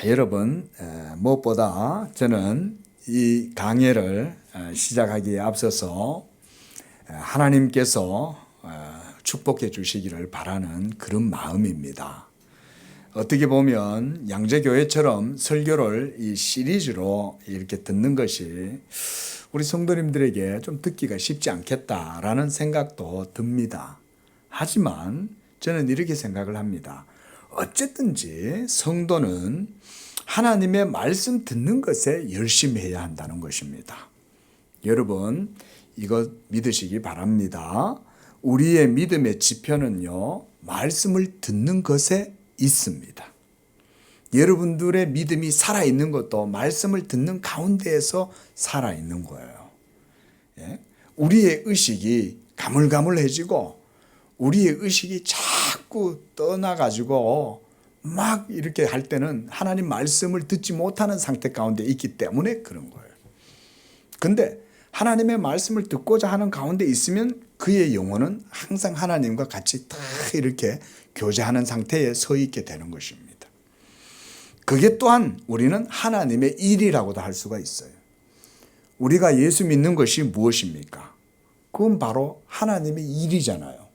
여러분, 무엇보다 저는 이 강해를 시작하기에 앞서서 하나님께서 축복해 주시기를 바라는 그런 마음입니다. 어떻게 보면 양재교회처럼 설교를 이 시리즈로 이렇게 듣는 것이 우리 성도님들에게 좀 듣기가 쉽지 않겠다라는 생각도 듭니다. 하지만 저는 이렇게 생각을 합니다. 어쨌든지 성도는 하나님의 말씀 듣는 것에 열심히 해야 한다는 것입니다. 여러분, 이거 믿으시기 바랍니다. 우리의 믿음의 지표는요, 말씀을 듣는 것에 있습니다. 여러분들의 믿음이 살아있는 것도 말씀을 듣는 가운데에서 살아있는 거예요. 우리의 의식이 가물가물해지고 우리의 의식이 자꾸 떠나가지고 막 이렇게 할 때는 하나님 말씀을 듣지 못하는 상태 가운데 있기 때문에 그런 거예요. 근데 하나님의 말씀을 듣고자 하는 가운데 있으면 그의 영혼은 항상 하나님과 같이 다 이렇게 교제하는 상태에 서 있게 되는 것입니다. 그게 또한 우리는 하나님의 일이라고도 할 수가 있어요. 우리가 예수 믿는 것이 무엇입니까? 그건 바로 하나님의 일이잖아요.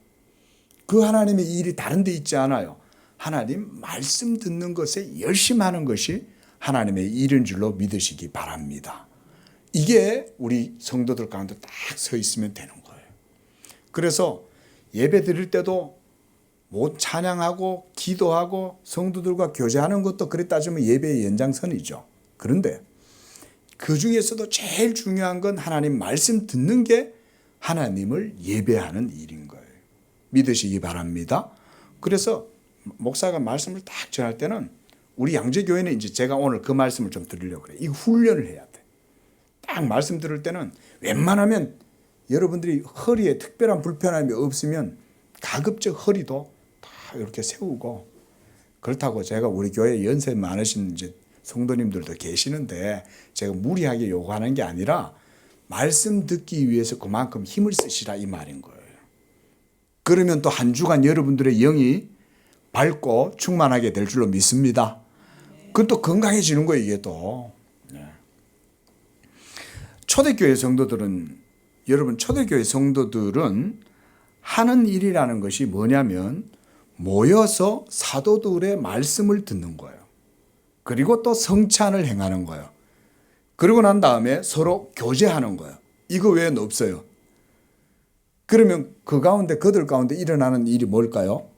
그 하나님의 일이 다른 데 있지 않아요. 하나님 말씀 듣는 것에 열심히 하는 것이 하나님의 일인 줄로 믿으시기 바랍니다. 이게 우리 성도들 가운데 딱 서 있으면 되는 거예요. 그래서 예배 드릴 때도 뭐 찬양하고 기도하고 성도들과 교제하는 것도 그래 따지면 예배의 연장선이죠. 그런데 그 중에서도 제일 중요한 건 하나님 말씀 듣는 게 하나님을 예배하는 일인 거예요. 믿으시기 바랍니다. 그래서 목사가 말씀을 딱 전할 때는 우리 양재교회는 이제 제가 오늘 그 말씀을 좀 드리려고 그래요. 이 훈련을 해야 돼. 딱 말씀 들을 때는 웬만하면 여러분들이 허리에 특별한 불편함이 없으면 가급적 허리도 다 이렇게 세우고, 그렇다고 제가 우리 교회 연세 많으신 이제 성도님들도 계시는데 제가 무리하게 요구하는 게 아니라 말씀 듣기 위해서 그만큼 힘을 쓰시라 이 말인 거예요. 그러면 또 한 주간 여러분들의 영이 밝고 충만하게 될 줄로 믿습니다. 그건 또 건강해지는 거예요, 이게 또. 초대교회 성도들은, 여러분, 초대교회 성도들은 하는 일이라는 것이 뭐냐면 모여서 사도들의 말씀을 듣는 거예요. 그리고 또 성찬을 행하는 거예요. 그러고 난 다음에 서로 교제하는 거예요. 이거 외에는 없어요. 그러면 그 가운데, 그들 가운데 일어나는 일이 뭘까요?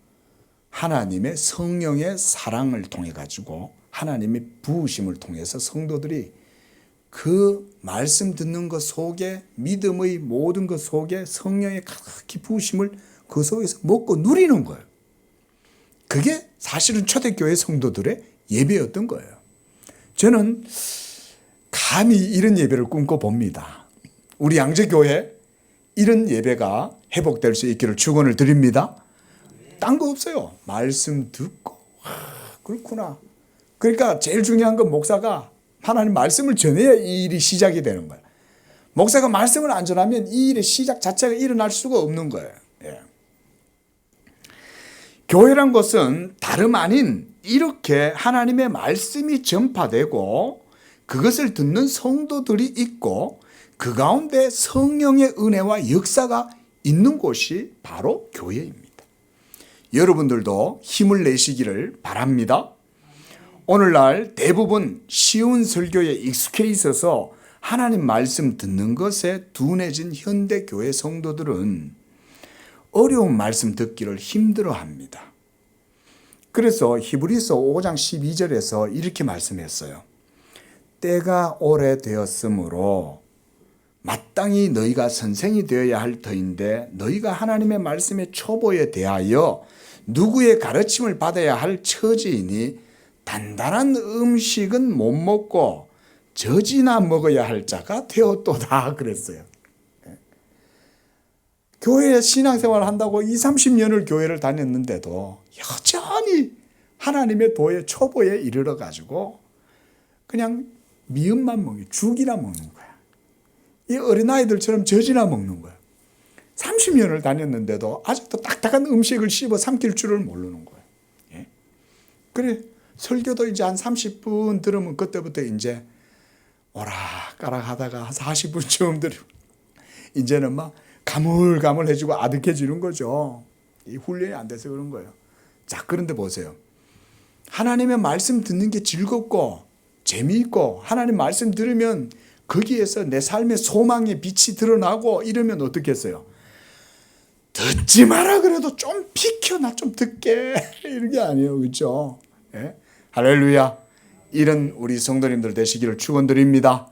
하나님의 성령의 사랑을 통해 가지고 하나님의 부으심을 통해서 성도들이 그 말씀 듣는 것 속에, 믿음의 모든 것 속에 성령의 가득히 부으심을 그 속에서 먹고 누리는 거예요. 그게 사실은 초대교회 성도들의 예배였던 거예요. 저는 감히 이런 예배를 꿈꿔봅니다. 우리 양재교회 이런 예배가 회복될 수 있기를 축원을 드립니다. 딴 거 없어요. 말씀 듣고, 그렇구나. 그러니까 제일 중요한 건 목사가 하나님 말씀을 전해야 이 일이 시작이 되는 거예요. 목사가 말씀을 안 전하면 이 일의 시작 자체가 일어날 수가 없는 거예요. 교회란 것은 다름 아닌 이렇게 하나님의 말씀이 전파되고 그것을 듣는 성도들이 있고 그 가운데 성령의 은혜와 역사가 있는 곳이 바로 교회입니다. 여러분들도 힘을 내시기를 바랍니다. 오늘날 대부분 쉬운 설교에 익숙해 있어서 하나님 말씀 듣는 것에 둔해진 현대 교회 성도들은 어려운 말씀 듣기를 힘들어합니다. 그래서 히브리서 5장 12절에서 이렇게 말씀했어요. 때가 오래되었으므로 마땅히 너희가 선생이 되어야 할 터인데 너희가 하나님의 말씀의 초보에 대하여 누구의 가르침을 받아야 할 처지이니 단단한 음식은 못 먹고 젖이나 먹어야 할 자가 되었도다 그랬어요. 교회 신앙생활을 한다고 20, 30년을 교회를 다녔는데도 여전히 하나님의 도의 초보에 이르러 가지고 그냥 미음만 먹는, 죽이나 먹는 거야. 이 어린아이들처럼 젖이나 먹는 거야. 30년을 다녔는데도 아직도 딱딱한 음식을 씹어 삼킬 줄을 모르는 거예요. 그래, 설교도 이제 한 30분 들으면 그때부터 이제 오락가락 하다가 한 40분쯤 들으면 이제는 막 가물가물해지고 아득해지는 거죠. 이 훈련이 안 돼서 그런 거예요. 자, 그런데 보세요. 하나님의 말씀 듣는 게 즐겁고 재미있고 하나님 말씀 들으면 거기에서 내 삶의 소망의 빛이 드러나고 이러면 어떻겠어요? 듣지 마라 그래도 좀 비켜, 나 좀 듣게 이런 게 아니에요. 그렇죠? 예? 할렐루야. 이런 우리 성도님들 되시기를 축원드립니다.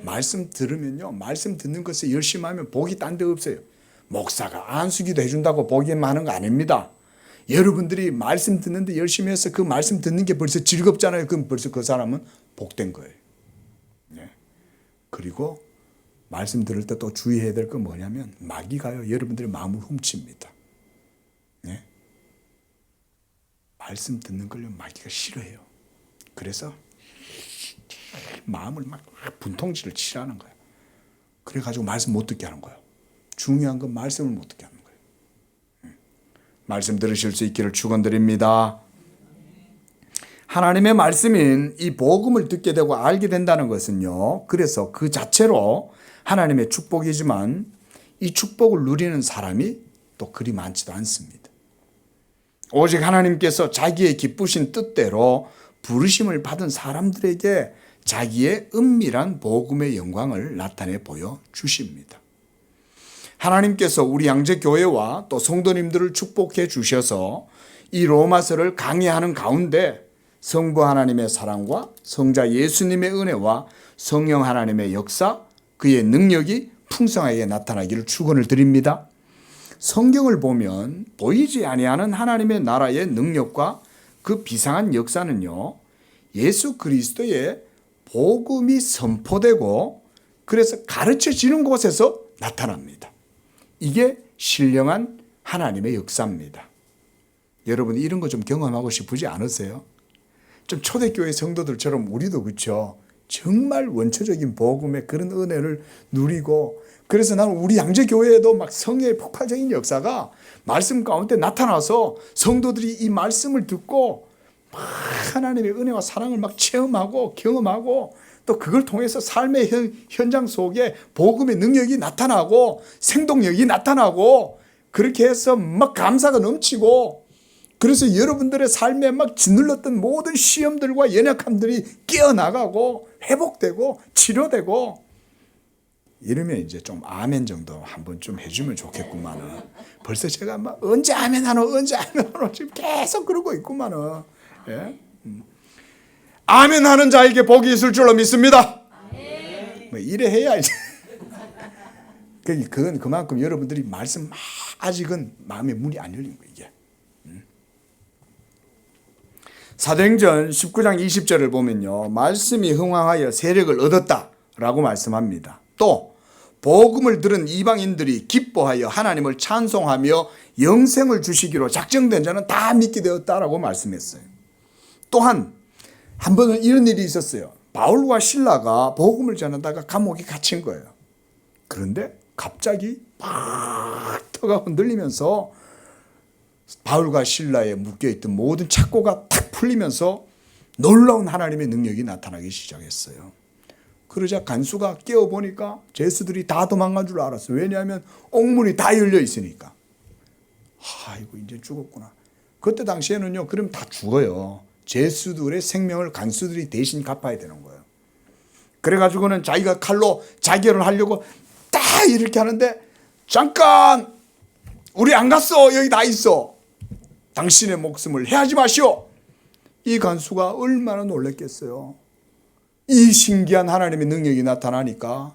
말씀 들으면요, 말씀 듣는 것에 열심히 하면 복이 딴 데 없어요. 목사가 안수기도 해준다고 복이 많은 거 아닙니다. 여러분들이 말씀 듣는데 열심히 해서 그 말씀 듣는 게 벌써 즐겁잖아요. 그럼 벌써 그 사람은 복된 거예요. 네. 그리고 말씀 들을 때 또 주의해야 될 건 뭐냐면 마귀가요, 여러분들의 마음을 훔칩니다. 네. 말씀 듣는 걸요, 마귀가 싫어해요. 그래서 마음을 막 분통질을 치라는 거예요. 그래가지고 말씀 못 듣게 하는 거예요. 중요한 건 말씀을 못 듣게 하는 거예요. 말씀 들으실 수 있기를 축원드립니다. 하나님의 말씀인 이 복음을 듣게 되고 알게 된다는 것은요, 그래서 그 자체로 하나님의 축복이지만 이 축복을 누리는 사람이 또 그리 많지도 않습니다. 오직 하나님께서 자기의 기쁘신 뜻대로 부르심을 받은 사람들에게 자기의 은밀한 복음의 영광을 나타내 보여주십니다. 하나님께서 우리 양재교회와 또 성도님들을 축복해 주셔서 이 로마서를 강의하는 가운데 성부 하나님의 사랑과 성자 예수님의 은혜와 성령 하나님의 역사, 그의 능력이 풍성하게 나타나기를 축원을 드립니다. 성경을 보면 보이지 아니하는 하나님의 나라의 능력과 그 비상한 역사는요, 예수 그리스도의 복음이 선포되고 그래서 가르쳐지는 곳에서 나타납니다. 이게 신령한 하나님의 역사입니다. 여러분 이런 거 좀 경험하고 싶으지 않으세요? 좀 초대교회 성도들처럼 우리도 그렇죠. 정말 원초적인 복음의 그런 은혜를 누리고, 그래서 나는 우리 양재교회에도 막 성령의 폭발적인 역사가 말씀 가운데 나타나서 성도들이 이 말씀을 듣고 막 하나님의 은혜와 사랑을 막 체험하고 경험하고 또 그걸 통해서 삶의 현장 속에 복음의 능력이 나타나고 생동력이 나타나고 그렇게 해서 막 감사가 넘치고, 그래서 여러분들의 삶에 막 짓눌렀던 모든 시험들과 연약함들이 깨어나가고 회복되고 치료되고 이러면 이제 좀 아멘 정도 한번 좀 해주면 좋겠구만은. 벌써 제가 막 언제 아멘 하노 언제 아멘 하노 지금 계속 그러고 있구만은. 예? 아멘 하는 자에게 복이 있을 줄로 믿습니다. 뭐 이래 해야 이제. 그건 그만큼 여러분들이 말씀 아직은 마음의 문이 안 열린 거예요. 이게. 사도행전 19장 20절을 보면요, 말씀이 흥황하여 세력을 얻었다라고 말씀합니다. 또 복음을 들은 이방인들이 기뻐하여 하나님을 찬송하며 영생을 주시기로 작정된 자는 다 믿게 되었다라고 말씀했어요. 또한 한 번은 이런 일이 있었어요. 바울과 실라가 복음을 전하다가 감옥에 갇힌 거예요. 그런데 갑자기 막 터가 흔들리면서 바울과 실라에 묶여있던 모든 착고가 탁 풀리면서 놀라운 하나님의 능력이 나타나기 시작했어요. 그러자 간수가 깨어보니까 죄수들이 다 도망간 줄 알았어요. 왜냐하면 옥문이 다 열려 있으니까. 아이고 이제 죽었구나. 그때 당시에는요, 그럼 다 죽어요. 죄수들의 생명을 간수들이 대신 갚아야 되는 거예요. 그래가지고는 자기가 칼로 자결을 하려고 딱 이렇게 하는데, 잠깐 우리 안 갔어, 여기 다 있어, 당신의 목숨을 해하지 마시오. 이 간수가 얼마나 놀랐겠어요. 이 신기한 하나님의 능력이 나타나니까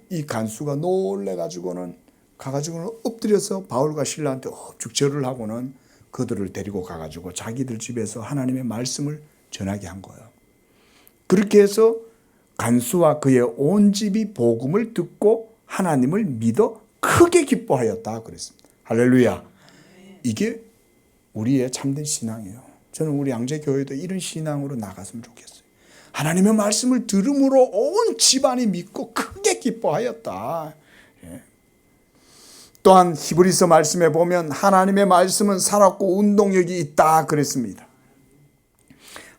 이 간수가 놀래가지고는 가가지고는 엎드려서 바울과 실라한테 억죽 절을 하고는 그들을 데리고 가가지고 자기들 집에서 하나님의 말씀을 전하게 한 거예요. 그렇게 해서 간수와 그의 온 집이 복음을 듣고 하나님을 믿어 크게 기뻐하였다 그랬습니다. 할렐루야. 이게 우리의 참된 신앙이에요. 저는 우리 양재교회도 이런 신앙으로 나갔으면 좋겠어요. 하나님의 말씀을 들음으로 온 집안이 믿고 크게 기뻐하였다. 예. 또한 히브리서 말씀에 보면 하나님의 말씀은 살았고 운동력이 있다 그랬습니다.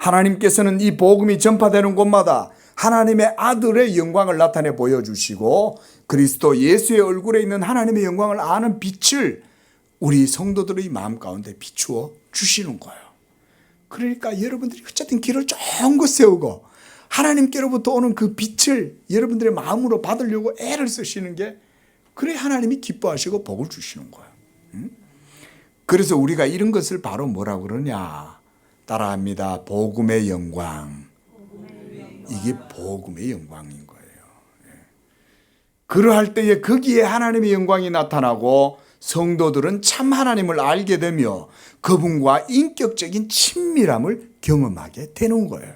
하나님께서는 이 복음이 전파되는 곳마다 하나님의 아들의 영광을 나타내 보여주시고 그리스도 예수의 얼굴에 있는 하나님의 영광을 아는 빛을 우리 성도들의 마음 가운데 비추어 주시는 거예요. 그러니까 여러분들이 어쨌든 길을 쫑긋 세우고 하나님께로부터 오는 그 빛을 여러분들의 마음으로 받으려고 애를 쓰시는 게 그래 하나님이 기뻐하시고 복을 주시는 거예요. 그래서 우리가 이런 것을 바로 뭐라고 그러냐 따라합니다. 복음의 영광. 이게 복음의 영광인 거예요. 그러할 때에 거기에 하나님의 영광이 나타나고 성도들은 참 하나님을 알게 되며 그분과 인격적인 친밀함을 경험하게 되는 거예요.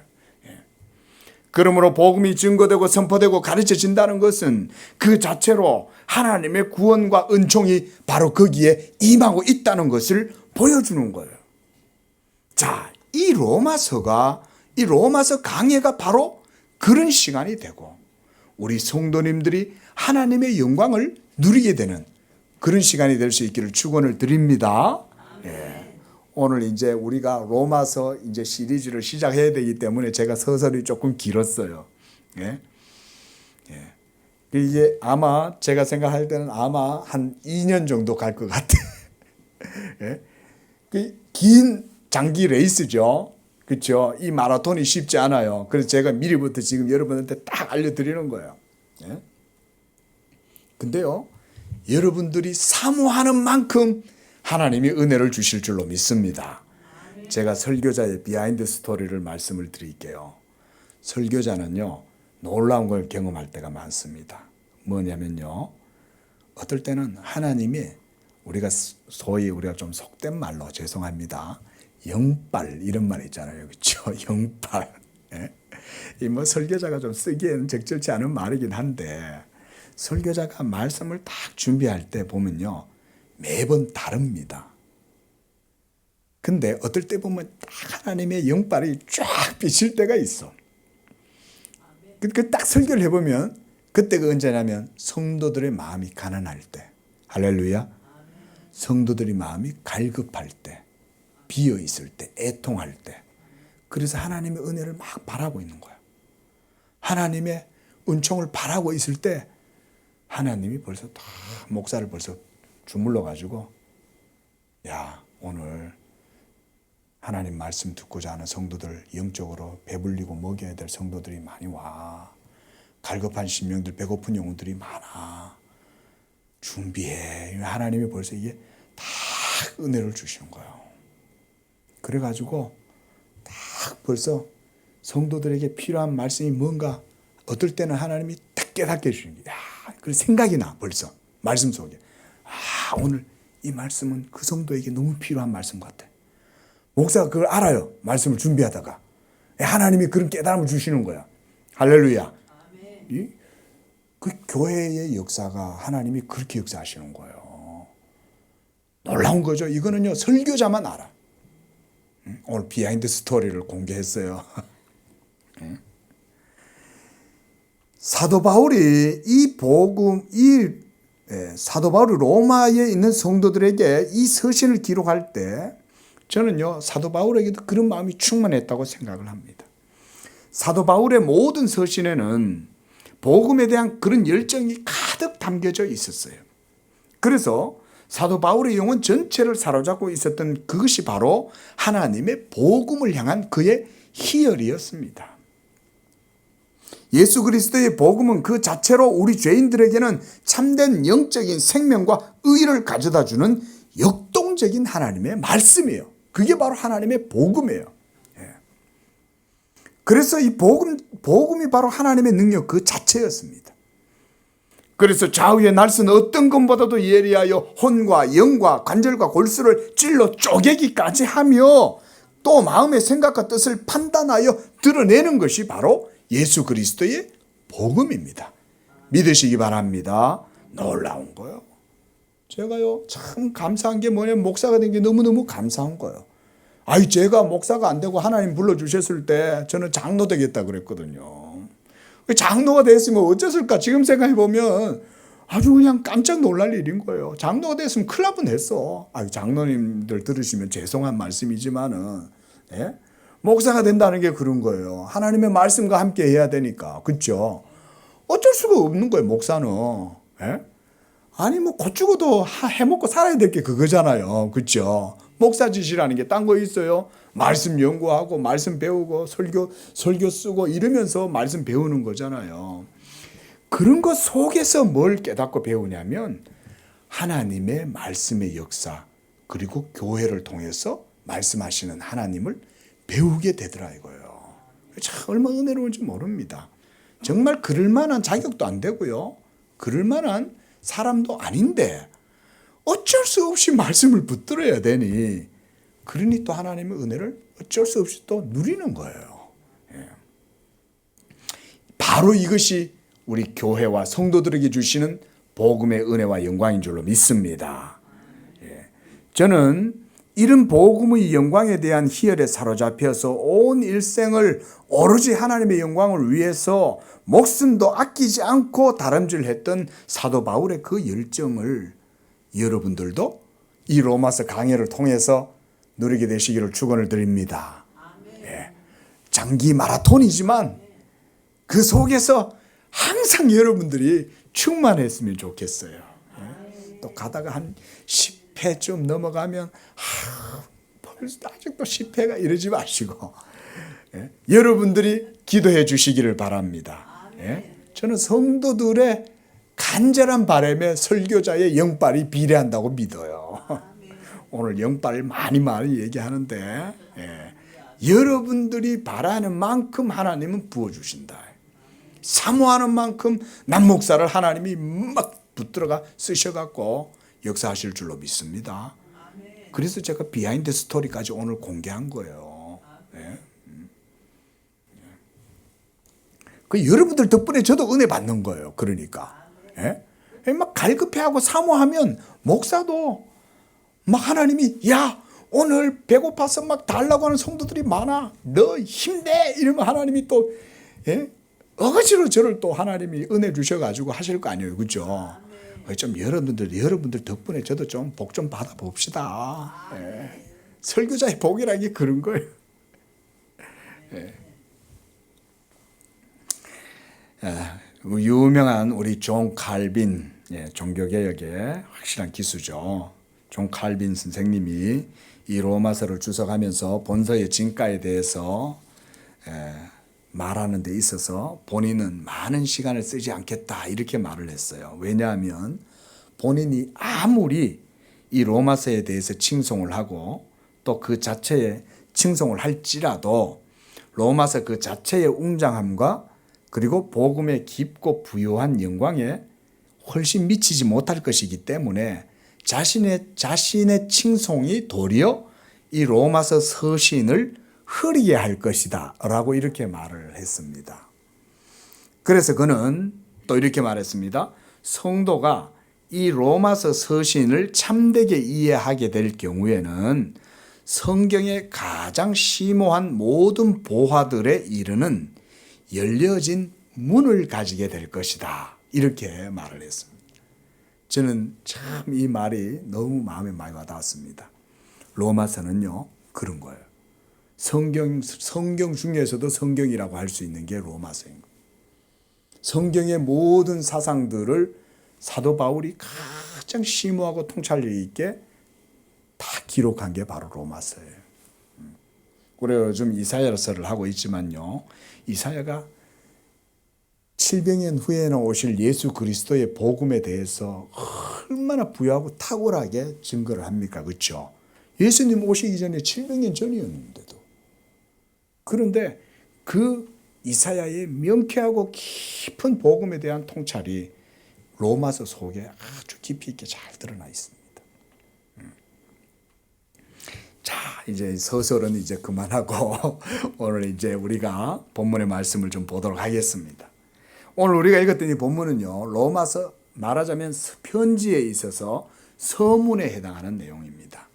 그러므로 복음이 증거되고 선포되고 가르쳐진다는 것은 그 자체로 하나님의 구원과 은총이 바로 거기에 임하고 있다는 것을 보여주는 거예요. 자, 이 로마서 강해가 바로 그런 시간이 되고 우리 성도님들이 하나님의 영광을 누리게 되는 그런 시간이 될 수 있기를 축원을 드립니다. 예. 오늘 이제 우리가 로마서 이제 시리즈를 시작해야 되기 때문에 제가 서설이 조금 길었어요. 예. 예. 이게 아마 제가 생각할 때는 아마 한 2년 정도 갈 것 같아요. 예. 긴 장기 레이스죠. 그렇죠? 이 마라톤이 쉽지 않아요. 그래서 제가 미리부터 지금 여러분한테 딱 알려드리는 거예요. 예? 근데요, 여러분들이 사모하는 만큼 하나님이 은혜를 주실 줄로 믿습니다. 제가 설교자의 비하인드 스토리를 말씀을 드릴게요. 설교자는요, 놀라운 걸 경험할 때가 많습니다. 뭐냐면요, 어떨 때는 하나님이 우리가 소위 우리가 좀 속된 말로 죄송합니다. 영빨 이런 말 있잖아요. 그렇죠? 영빨. 예? 이 뭐 설교자가 좀 쓰기에는 적절치 않은 말이긴 한데 설교자가 말씀을 딱 준비할 때 보면요. 매번 다릅니다. 근데 어떨 때 보면 딱 하나님의 영빨이 쫙 비칠 때가 있어. 그 딱 설교를 해보면 그때가 언제냐면 성도들의 마음이 가난할 때. 할렐루야. 성도들의 마음이 갈급할 때. 비어 있을 때, 애통할 때. 그래서 하나님의 은혜를 막 바라고 있는 거야. 하나님의 은총을 바라고 있을 때 하나님이 벌써 다 목사를 벌써 주물러 가지고 야, 오늘 하나님 말씀 듣고자 하는 성도들 영적으로 배불리고 먹여야 될 성도들이 많이 와. 갈급한 심령들, 배고픈 영혼들이 많아. 준비해. 하나님이 벌써 이게 다 은혜를 주시는 거예요. 그래가지고 딱 벌써 성도들에게 필요한 말씀이 뭔가 어떨 때는 하나님이 딱 깨닫게 해주시는 거예요. 그 생각이 나 벌써 말씀 속에. 오늘 이 말씀은 그 성도에게 너무 필요한 말씀 같아. 목사가 그걸 알아요. 말씀을 준비하다가. 하나님이 그런 깨달음을 주시는 거야. 할렐루야. 그 교회의 역사가 하나님이 그렇게 역사하시는 거예요. 놀라운 거죠. 이거는요 설교자만 알아. 오늘 비하인드 스토리를 공개했어요. 사도 바울이 사도 바울이 로마에 있는 성도들에게 이 서신을 기록할 때 저는요 사도 바울에게도 그런 마음이 충만했다고 생각을 합니다. 사도 바울의 모든 서신에는 복음에 대한 그런 열정이 가득 담겨져 있었어요. 그래서 사도 바울의 영혼 전체를 사로잡고 있었던 그것이 바로 하나님의 복음을 향한 그의 희열이었습니다. 예수 그리스도의 복음은 그 자체로 우리 죄인들에게는 참된 영적인 생명과 의를 가져다주는 역동적인 하나님의 말씀이에요. 그게 바로 하나님의 복음이에요. 그래서 이 복음이 바로 하나님의 능력 그 자체였습니다. 그래서 좌우의 날선 어떤 것보다도 예리하여 혼과 영과 관절과 골수를 찔러 쪼개기까지 하며 또 마음의 생각과 뜻을 판단하여 드러내는 것이 바로 예수 그리스도의 복음입니다. 믿으시기 바랍니다. 놀라운 거예요. 제가요 참 감사한 게 뭐냐면 목사가 된 게 너무너무 감사한 거예요. 제가 목사가 안 되고 하나님 불러주셨을 때 저는 장로 되겠다 그랬거든요. 장로가 됐으면 어쩌을까 지금 생각해보면 아주 그냥 깜짝 놀랄 일인 거예요. 장로가 됐으면 큰일 날 뻔했어. 장로님들 들으시면 죄송한 말씀이지만은 목사가 된다는 게 그런 거예요. 하나님의 말씀과 함께 해야 되니까. 그렇죠? 어쩔 수가 없는 거예요, 목사는. 예? 아니 뭐 곧 죽어도 해먹고 살아야 될 게 그거잖아요. 그렇죠? 목사 짓이라는 게 딴 거 있어요? 말씀 연구하고 말씀 배우고 설교 쓰고 이러면서 말씀 배우는 거잖아요. 그런 것 속에서 뭘 깨닫고 배우냐면 하나님의 말씀의 역사 그리고 교회를 통해서 말씀하시는 하나님을 배우게 되더라 이거예요. 참 얼마나 은혜로운지 모릅니다. 정말 그럴 만한 자격도 안 되고요. 그럴 만한 사람도 아닌데 어쩔 수 없이 말씀을 붙들어야 되니 그러니 또 하나님의 은혜를 어쩔 수 없이 또 누리는 거예요. 예. 바로 이것이 우리 교회와 성도들에게 주시는 복음의 은혜와 영광인 줄로 믿습니다. 예. 저는 이런 복음의 영광에 대한 희열에 사로잡혀서 온 일생을 오로지 하나님의 영광을 위해서 목숨도 아끼지 않고 다름질했던 사도 바울의 그 열정을 여러분들도 이 로마서 강해를 통해서 누리게 되시기를 축원을 드립니다. 예. 장기 마라톤이지만 그 속에서 항상 여러분들이 충만했으면 좋겠어요. 예. 또 가다가 한 10회쯤 넘어가면 벌써 아직도 10회가 이러지 마시고 예. 여러분들이 기도해 주시기를 바랍니다. 예. 저는 성도들의 간절한 바람에 설교자의 영빨이 비례한다고 믿어요. 오늘 영빨을 많이 얘기하는데 예. 여러분들이 바라는 만큼 하나님은 부어주신다. 사모하는 만큼 남목사를 하나님이 막 붙들어가 쓰셔갖고 역사하실 줄로 믿습니다. 그래서 제가 비하인드 스토리까지 오늘 공개한 거예요. 예. 그 여러분들 덕분에 저도 은혜 받는 거예요. 그러니까 예? 막 갈급해하고 사모하면 목사도 막 하나님이 야 오늘 배고파서 막 달라고 하는 성도들이 많아 너 힘내 이러면 하나님이 또 예? 억지로 저를 또 하나님이 은혜 주셔가지고 하실 거 아니에요. 그죠? 좀 여러분들 덕분에 저도 좀 복 좀 받아봅시다. 예. 설교자의 복이라는 게 그런 거예요. 예. 유명한 우리 존 칼빈 종교개혁의 확실한 기수죠. 존 칼빈 선생님이 이 로마서를 주석하면서 본서의 진가에 대해서 말하는 데 있어서 본인은 많은 시간을 쓰지 않겠다 이렇게 말을 했어요. 왜냐하면 본인이 아무리 이 로마서에 대해서 칭송을 하고 또 그 자체에 칭송을 할지라도 로마서 그 자체의 웅장함과 그리고 복음의 깊고 부유한 영광에 훨씬 미치지 못할 것이기 때문에 자신의 칭송이 도리어 이 로마서 서신을 흐리게 할 것이다 라고 이렇게 말을 했습니다. 그래서 그는 또 이렇게 말했습니다. 성도가 이 로마서 서신을 참되게 이해하게 될 경우에는 성경의 가장 심오한 모든 보화들에 이르는 열려진 문을 가지게 될 것이다 이렇게 말을 했습니다. 저는 참 이 말이 너무 마음에 많이 와닿았습니다. 로마서는요 그런 거예요. 성경 중에서도 성경이라고 할 수 있는 게 로마서인 거예요. 성경의 모든 사상들을 사도 바울이 가장 심오하고 통찰력 있게 다 기록한 게 바로 로마서예요. 우리가 요즘 이사야서를 하고 있지만요. 이사야가 700년 후에나 오실 예수 그리스도의 복음에 대해서 얼마나 부유하고 탁월하게 증거를 합니까? 그렇죠? 예수님 오시기 전에 700년 전이었는데도. 그런데 그 이사야의 명쾌하고 깊은 복음에 대한 통찰이 로마서 속에 아주 깊이 있게 잘 드러나 있습니다. 자, 이제 서설은 이제 그만하고 오늘 이제 우리가 본문의 말씀을 좀 보도록 하겠습니다. 오늘 우리가 읽었던 이 본문은요, 로마서 말하자면 편지에 있어서 서문에 해당하는 내용입니다.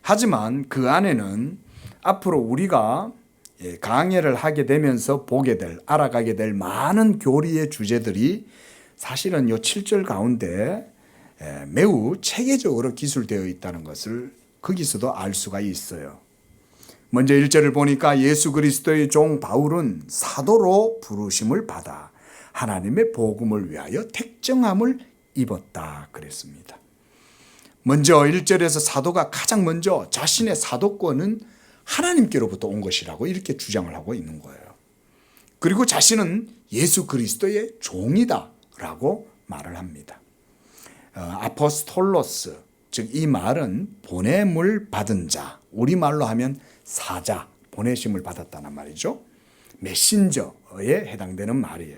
하지만 그 안에는 앞으로 우리가 강해를 하게 되면서 보게 될, 알아가게 될 많은 교리의 주제들이 사실은 이 7절 가운데 매우 체계적으로 기술되어 있다는 것을 거기서도 알 수가 있어요. 먼저 1절을 보니까 예수 그리스도의 종 바울은 사도로 부르심을 받아 하나님의 복음을 위하여 택정함을 입었다 그랬습니다. 먼저 1절에서 사도가 가장 먼저 자신의 사도권은 하나님께로부터 온 것이라고 이렇게 주장을 하고 있는 거예요. 그리고 자신은 예수 그리스도의 종이다 라고 말을 합니다. 아포스톨로스, 즉 이 말은 보냄을 받은 자, 우리말로 하면 사자, 보내심을 받았다는 말이죠. 메신저에 해당되는 말이에요.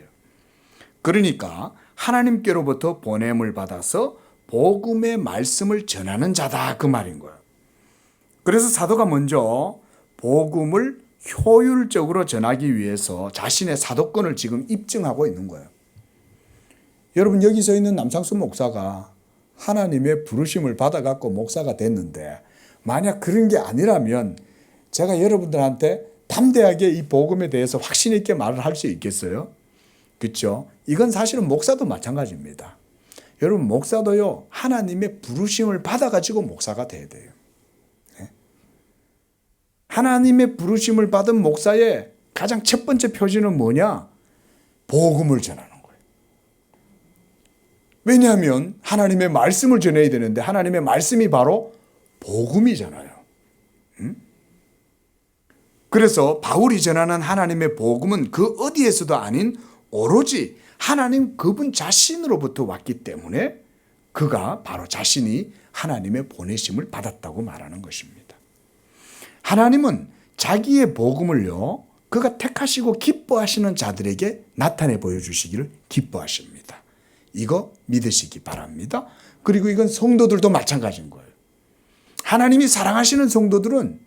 그러니까 하나님께로부터 보냄을 받아서 복음의 말씀을 전하는 자다 그 말인 거예요. 그래서 사도가 먼저 복음을 효율적으로 전하기 위해서 자신의 사도권을 지금 입증하고 있는 거예요. 여러분, 여기 서 있는 남상수 목사가 하나님의 부르심을 받아갖고 목사가 됐는데 만약 그런 게 아니라면 제가 여러분들한테 담대하게 이 복음에 대해서 확신 있게 말을 할 수 있겠어요? 그렇죠? 이건 사실은 목사도 마찬가지입니다. 여러분, 목사도요, 하나님의 부르심을 받아가지고 목사가 돼야 돼요. 하나님의 부르심을 받은 목사의 가장 첫 번째 표지는 뭐냐? 복음을 전하는 거예요. 왜냐하면 하나님의 말씀을 전해야 되는데 하나님의 말씀이 바로 복음이잖아요. 그래서 바울이 전하는 하나님의 복음은 그 어디에서도 아닌 오로지 하나님 그분 자신으로부터 왔기 때문에 그가 바로 자신이 하나님의 보내심을 받았다고 말하는 것입니다. 하나님은 자기의 복음을요, 그가 택하시고 기뻐하시는 자들에게 나타내 보여주시기를 기뻐하십니다. 이거 믿으시기 바랍니다. 그리고 이건 성도들도 마찬가지인 거예요. 하나님이 사랑하시는 성도들은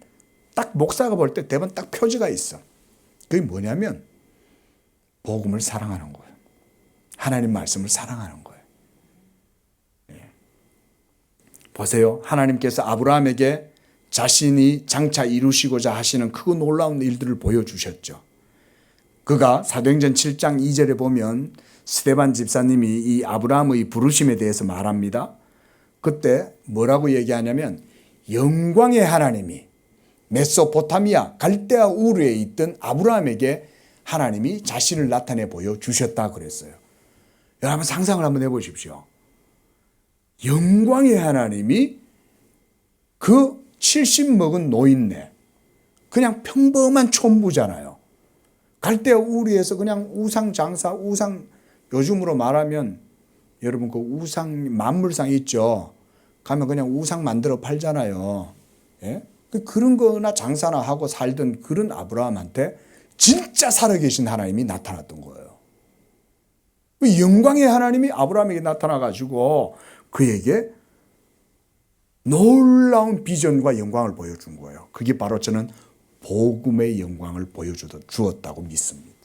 딱 목사가 볼 때 대부분 딱 표지가 있어. 그게 뭐냐면 복음을 사랑하는 거예요. 하나님 말씀을 사랑하는 거예요. 보세요. 하나님께서 아브라함에게 자신이 장차 이루시고자 하시는 크고 놀라운 일들을 보여주셨죠. 그가 사도행전 7장 2절에 보면 스데반 집사님이 이 아브라함의 부르심에 대해서 말합니다. 그때 뭐라고 얘기하냐면 영광의 하나님이 메소포타미아 갈대아 우르에 있던 아브라함에게 하나님이 자신을 나타내 보여주셨다 그랬어요. 여러분 상상을 한번 해보십시오. 영광의 하나님이 그 70 먹은 노인네, 그냥 평범한 촌부잖아요. 갈대아 우르에서 그냥 우상 장사, 우상, 요즘으로 말하면 여러분 그 우상 만물상 있죠. 가면 그냥 우상 만들어 팔잖아요. 예? 그런 거나 장사나 하고 살던 그런 아브라함한테 진짜 살아계신 하나님이 나타났던 거예요. 영광의 하나님이 아브라함에게 나타나가지고 그에게 놀라운 비전과 영광을 보여준 거예요. 그게 바로 저는 복음의 영광을 보여주었다고 믿습니다.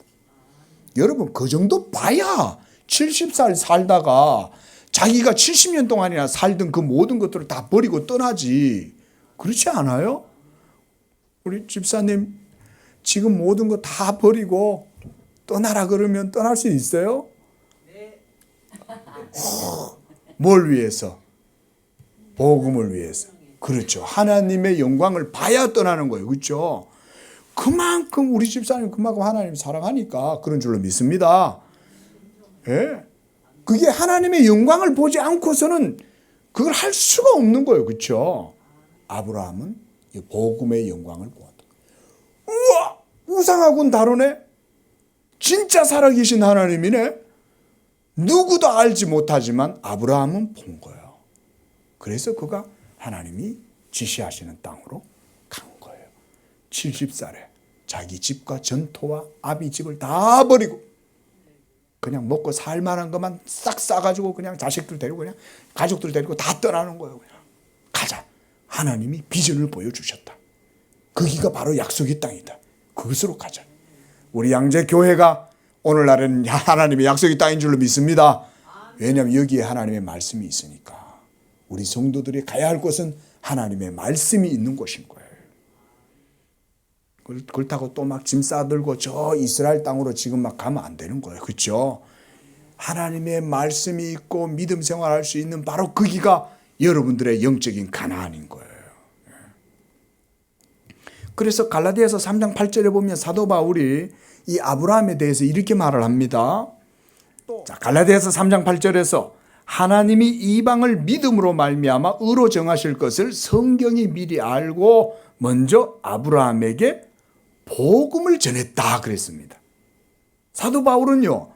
여러분, 그 정도 봐야 70살 살다가 자기가 70년 동안이나 살던 그 모든 것들을 다 버리고 떠나지. 그렇지 않아요? 우리 집사님 지금 모든 거 다 버리고 떠나라 그러면 떠날 수 있어요? 네. 뭘 위해서? 복음을 위해서. 그렇죠. 하나님의 영광을 봐야 떠나는 거예요. 그렇죠? 그만큼 우리 집사님 그만큼 하나님 사랑하니까 그런 줄로 믿습니다. 예. 그게 하나님의 영광을 보지 않고서는 그걸 할 수가 없는 거예요. 그렇죠? 아브라함은 이 복음의 영광을 보았다. 우와! 우상하고는 다르네? 진짜 살아계신 하나님이네? 누구도 알지 못하지만 아브라함은 본 거예요. 그래서 그가 하나님이 지시하시는 땅으로 간 거예요. 70살에 자기 집과 전토와 아비 집을 다 버리고 그냥 먹고 살만한 것만 싹 싸가지고 그냥 자식들 데리고 그냥 가족들 데리고 다 떠나는 거예요. 그냥 가자. 하나님이 비전을 보여주셨다. 거기가 바로 약속의 땅이다. 그것으로 가자. 우리 양재교회가 오늘날은 하나님의 약속의 땅인 줄로 믿습니다. 왜냐하면 여기에 하나님의 말씀이 있으니까. 우리 성도들이 가야 할 곳은 하나님의 말씀이 있는 곳인 거예요. 그렇다고 또 막 짐 싸들고 저 이스라엘 땅으로 지금 막 가면 안 되는 거예요. 그렇죠? 하나님의 말씀이 있고 믿음 생활할 수 있는 바로 거기가 여러분들의 영적인 가나안인 거예요. 그래서 갈라디아서 3장 8절에 보면 사도 바울이 이 아브라함에 대해서 이렇게 말을 합니다. 자, 갈라디아서 3장 8절에서 하나님이 이방을 믿음으로 말미암아 의로 정하실 것을 성경이 미리 알고 먼저 아브라함에게 복음을 전했다 그랬습니다. 사도 바울은요,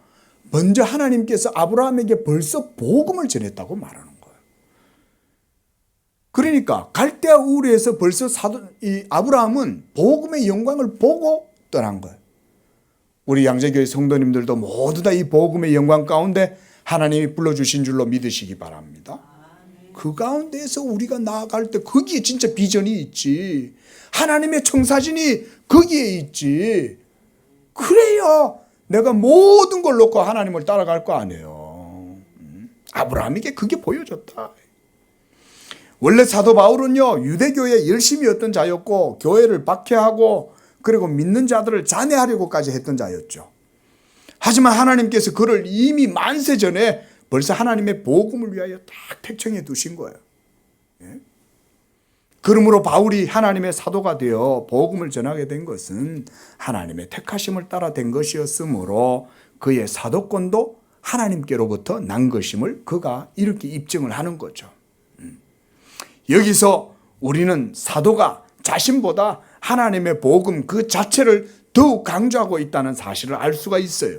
먼저 하나님께서 아브라함에게 벌써 복음을 전했다고 말하는 거예요. 그러니까 갈대아 우르에서 벌써 이 아브라함은 복음의 영광을 보고 떠난 거예요. 우리 양재교회 성도님들도 모두 다 이 복음의 영광 가운데 하나님이 불러주신 줄로 믿으시기 바랍니다. 그 가운데에서 우리가 나아갈 때 거기에 진짜 비전이 있지. 하나님의 청사진이 거기에 있지. 그래야 내가 모든 걸 놓고 하나님을 따라갈 거 아니에요. 아브라함에게 그게 보여줬다. 원래 사도 바울은요, 유대교에 열심이었던 자였고 교회를 박해하고 그리고 믿는 자들을 잔해하려고까지 했던 자였죠. 하지만 하나님께서 그를 이미 만세 전에 벌써 하나님의 복음을 위하여 딱 택정해 두신 거예요. 그러므로 바울이 하나님의 사도가 되어 복음을 전하게 된 것은 하나님의 택하심을 따라 된 것이었으므로 그의 사도권도 하나님께로부터 난 것임을 그가 이렇게 입증을 하는 거죠. 여기서 우리는 사도가 자신보다 하나님의 복음 그 자체를 더욱 강조하고 있다는 사실을 알 수가 있어요.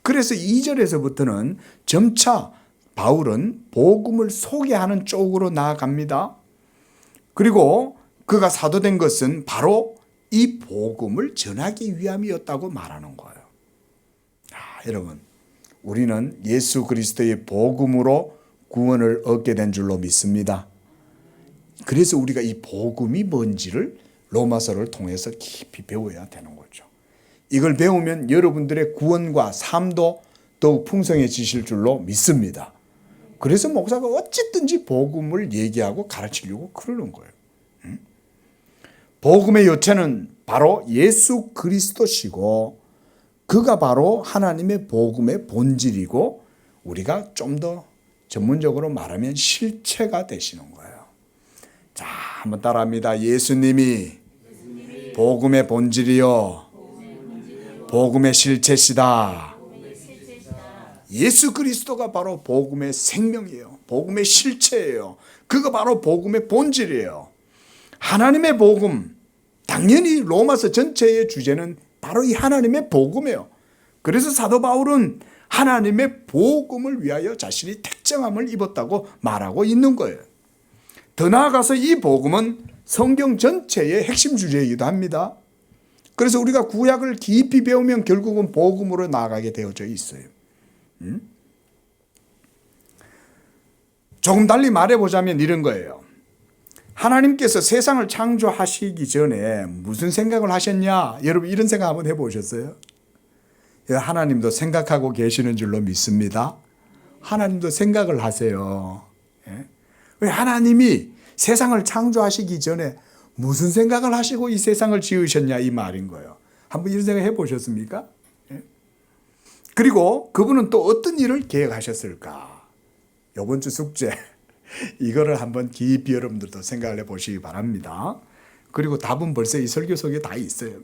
그래서 2절에서부터는 점차 바울은 복음을 소개하는 쪽으로 나아갑니다. 그리고 그가 사도된 것은 바로 이 복음을 전하기 위함이었다고 말하는 거예요. 여러분, 우리는 예수 그리스도의 복음으로 구원을 얻게 된 줄로 믿습니다. 그래서 우리가 이 복음이 뭔지를 로마서를 통해서 깊이 배워야 되는 거죠. 이걸 배우면 여러분들의 구원과 삶도 더욱 풍성해지실 줄로 믿습니다. 그래서 목사가 어쨌든지 복음을 얘기하고 가르치려고 그러는 거예요. 복음의 요체는 바로 예수 그리스도시고 그가 바로 하나님의 복음의 본질이고 우리가 좀 더 전문적으로 말하면 실체가 되시는 거예요. 자, 한번 따라합니다. 예수님이 복음의 본질이요 복음의 실체시다. 예수 그리스도가 바로 복음의 생명이에요. 복음의 실체예요. 그거 바로 복음의 본질이에요. 하나님의 복음, 당연히 로마서 전체의 주제는 바로 이 하나님의 복음이에요. 그래서 사도 바울은 하나님의 복음을 위하여 자신이 택정함을 입었다고 말하고 있는 거예요. 더 나아가서 이 복음은 성경 전체의 핵심 주제이기도 합니다. 그래서 우리가 구약을 깊이 배우면 결국은 복음으로 나아가게 되어져 있어요. 조금 달리 말해보자면 이런 거예요. 하나님께서 세상을 창조하시기 전에 무슨 생각을 하셨냐? 여러분 이런 생각 한번 해보셨어요? 하나님도 생각하고 계시는 줄로 믿습니다. 하나님도 생각을 하세요. 왜 하나님이 세상을 창조하시기 전에 무슨 생각을 하시고 이 세상을 지으셨냐 이 말인 거예요. 한번 이런 생각 해보셨습니까? 그리고 그분은 또 어떤 일을 계획하셨을까? 이번 주 숙제 이거를 한번 깊이 여러분들도 생각을 해보시기 바랍니다. 그리고 답은 벌써 이 설교 속에 다 있어요.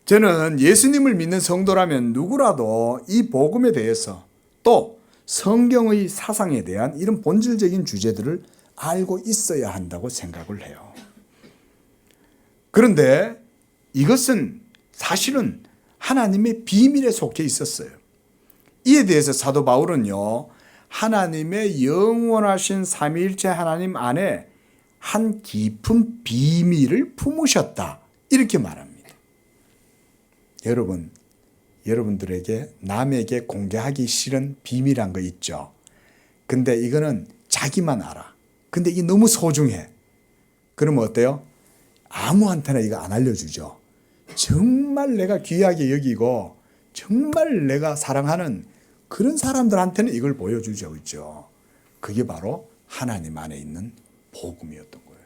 저는 예수님을 믿는 성도라면 누구라도 이 복음에 대해서 또 성경의 사상에 대한 이런 본질적인 주제들을 알고 있어야 한다고 생각을 해요. 그런데 이것은 사실은 하나님의 비밀에 속해 있었어요. 이에 대해서 사도 바울은요, 하나님의 영원하신 삼위일체 하나님 안에 한 깊은 비밀을 품으셨다. 이렇게 말합니다. 여러분들에게 남에게 공개하기 싫은 비밀한 거 있죠. 근데 이거는 자기만 알아. 근데 이게 너무 소중해. 그러면 어때요? 아무한테나 이거 안 알려주죠. 정말 내가 귀하게 여기고 정말 내가 사랑하는 그런 사람들한테는 이걸 보여주죠. 그렇죠? 그게 바로 하나님 안에 있는 복음이었던 거예요.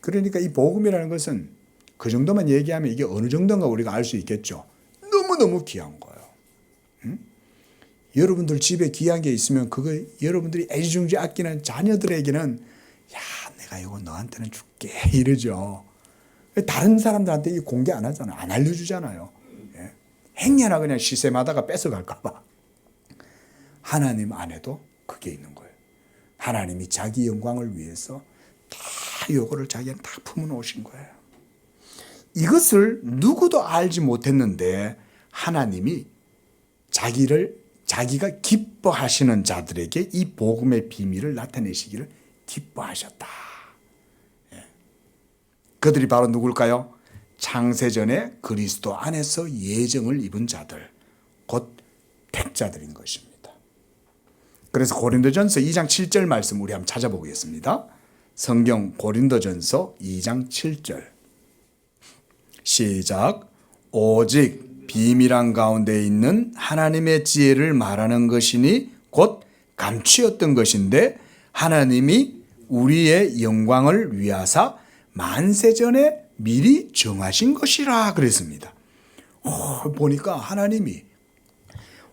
그러니까 이 복음이라는 것은 그 정도만 얘기하면 이게 어느 정도인가 우리가 알 수 있겠죠. 너무너무 귀한 거예요. 여러분들 집에 귀한 게 있으면 그거 여러분들이 애지중지 아끼는 자녀들에게는 야, 내가 내가 이거 너한테는 줄게 이러죠. 다른 사람들한테 이 공개 안 하잖아요. 안 알려주잖아요. 예. 행여나 그냥 시샘하다가 뺏어갈까 봐. 하나님 안에도 그게 있는 거예요. 하나님이 자기 영광을 위해서 다 요거를 자기한테 다 품어놓으신 거예요. 이것을 누구도 알지 못했는데 하나님이 자기가 기뻐하시는 자들에게 이 복음의 비밀을 나타내시기를 기뻐하셨다. 예. 그들이 바로 누굴까요? 창세전에 그리스도 안에서 예정을 입은 자들, 곧 택자들인 것입니다. 그래서 고린도전서 2장 7절 말씀 우리 한번 찾아보겠습니다. 성경 고린도전서 2장 7절 시작. 오직 비밀한 가운데 있는 하나님의 지혜를 말하는 것이니 곧 감추었던 것인데 하나님이 우리의 영광을 위하사 만세전에 미리 정하신 것이라 그랬습니다. 보니까 하나님이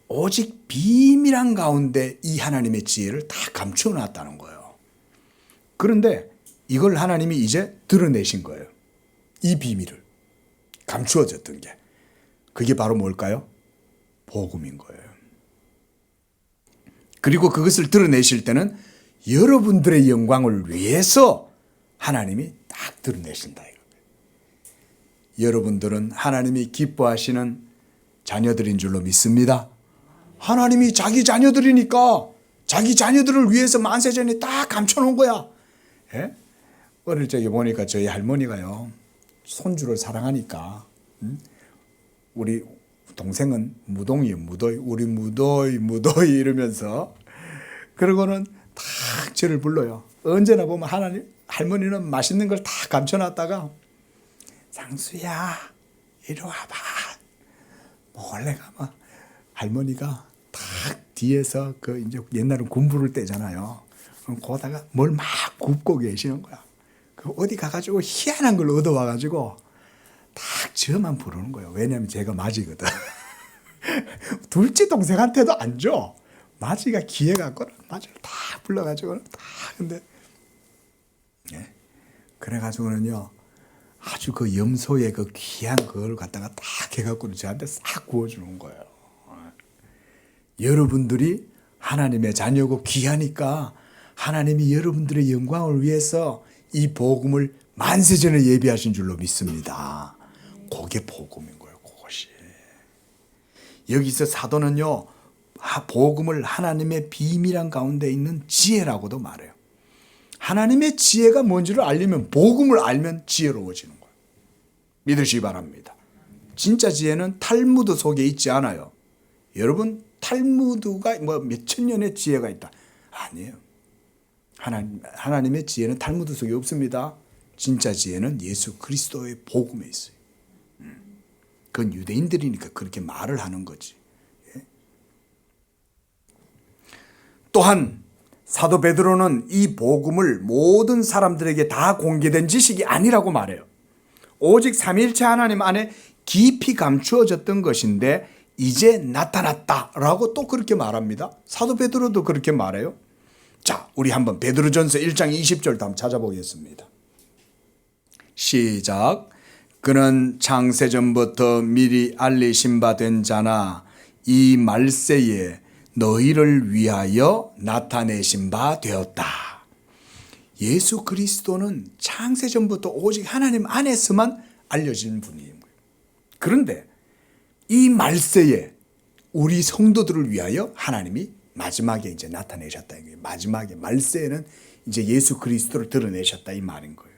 오직 비밀한 가운데 이 하나님의 지혜를 다 감추어 놨다는 거예요. 그런데 이걸 하나님이 이제 드러내신 거예요. 이 비밀을. 감추어졌던 게. 그게 바로 뭘까요? 복음인 거예요. 그리고 그것을 드러내실 때는 여러분들의 영광을 위해서 하나님이 딱 드러내신다. 여러분들은 하나님이 기뻐하시는 자녀들인 줄로 믿습니다. 하나님이 자기 자녀들이니까 자기 자녀들을 위해서 만세전에 딱 감춰놓은 거야. 예? 어릴 적에 보니까 저희 할머니가요. 손주를 사랑하니까 우리 동생은 무동이에요. 무도이. 우리 무도이 이러면서 그러고는 딱 저를 불러요. 언제나 보면 할머니는 맛있는 걸 다 감춰놨다가 상수야 이리 와봐. 몰래 가면 할머니가 딱 뒤에서 이제 옛날은 군 부를 때잖아요. 그럼 거다가 뭘 막 굽고 계시는 거야. 그 어디 가가지고 희한한 걸 얻어와가지고 딱 저만 부르는 거예요. 왜냐하면 제가 맞이거든. 둘째 동생한테도 안 줘. 맞이가 기회 갖고는 맞이를 다 불러가지고는 다 근데 네. 그래가지고는요 아주 그 염소의 그 귀한 그걸 갖다가 딱 해갖고 저한테 싹 구워주는 거예요. 여러분들이 하나님의 자녀고 귀하니까 하나님이 여러분들의 영광을 위해서 이 복음을 만세전에 예비하신 줄로 믿습니다. 그게 복음인 거예요. 그것이. 여기서 사도는요. 복음을 하나님의 비밀한 가운데 있는 지혜라고도 말해요. 하나님의 지혜가 뭔지를 알려면 복음을 알면 지혜로워지는 거예요. 믿으시기 바랍니다. 진짜 지혜는 탈무드 속에 있지 않아요. 여러분 탈무드가 뭐 몇천 년의 지혜가 있다. 아니에요. 하나님의 지혜는 탈무드 속에 없습니다. 진짜 지혜는 예수 그리스도의 복음에 있어요. 그건 유대인들이니까 그렇게 말을 하는 거지. 또한 사도 베드로는 이 복음을 모든 사람들에게 다 공개된 지식이 아니라고 말해요. 오직 삼위일체 하나님 안에 깊이 감추어졌던 것인데 이제 나타났다라고 또 그렇게 말합니다. 사도 베드로도 그렇게 말해요. 자, 우리 한번 베드로전서 1장 20절도 한번 찾아보겠습니다. 시작. 그는 창세전부터 미리 알리신 바 된 자나 이 말세에 너희를 위하여 나타내신 바 되었다. 예수 그리스도는 창세전부터 오직 하나님 안에서만 알려진 분인 거예요. 그런데 이 말세에 우리 성도들을 위하여 하나님이 마지막에 이제 나타내셨다. 마지막에 말세에는 이제 예수 그리스도를 드러내셨다 이 말인 거예요.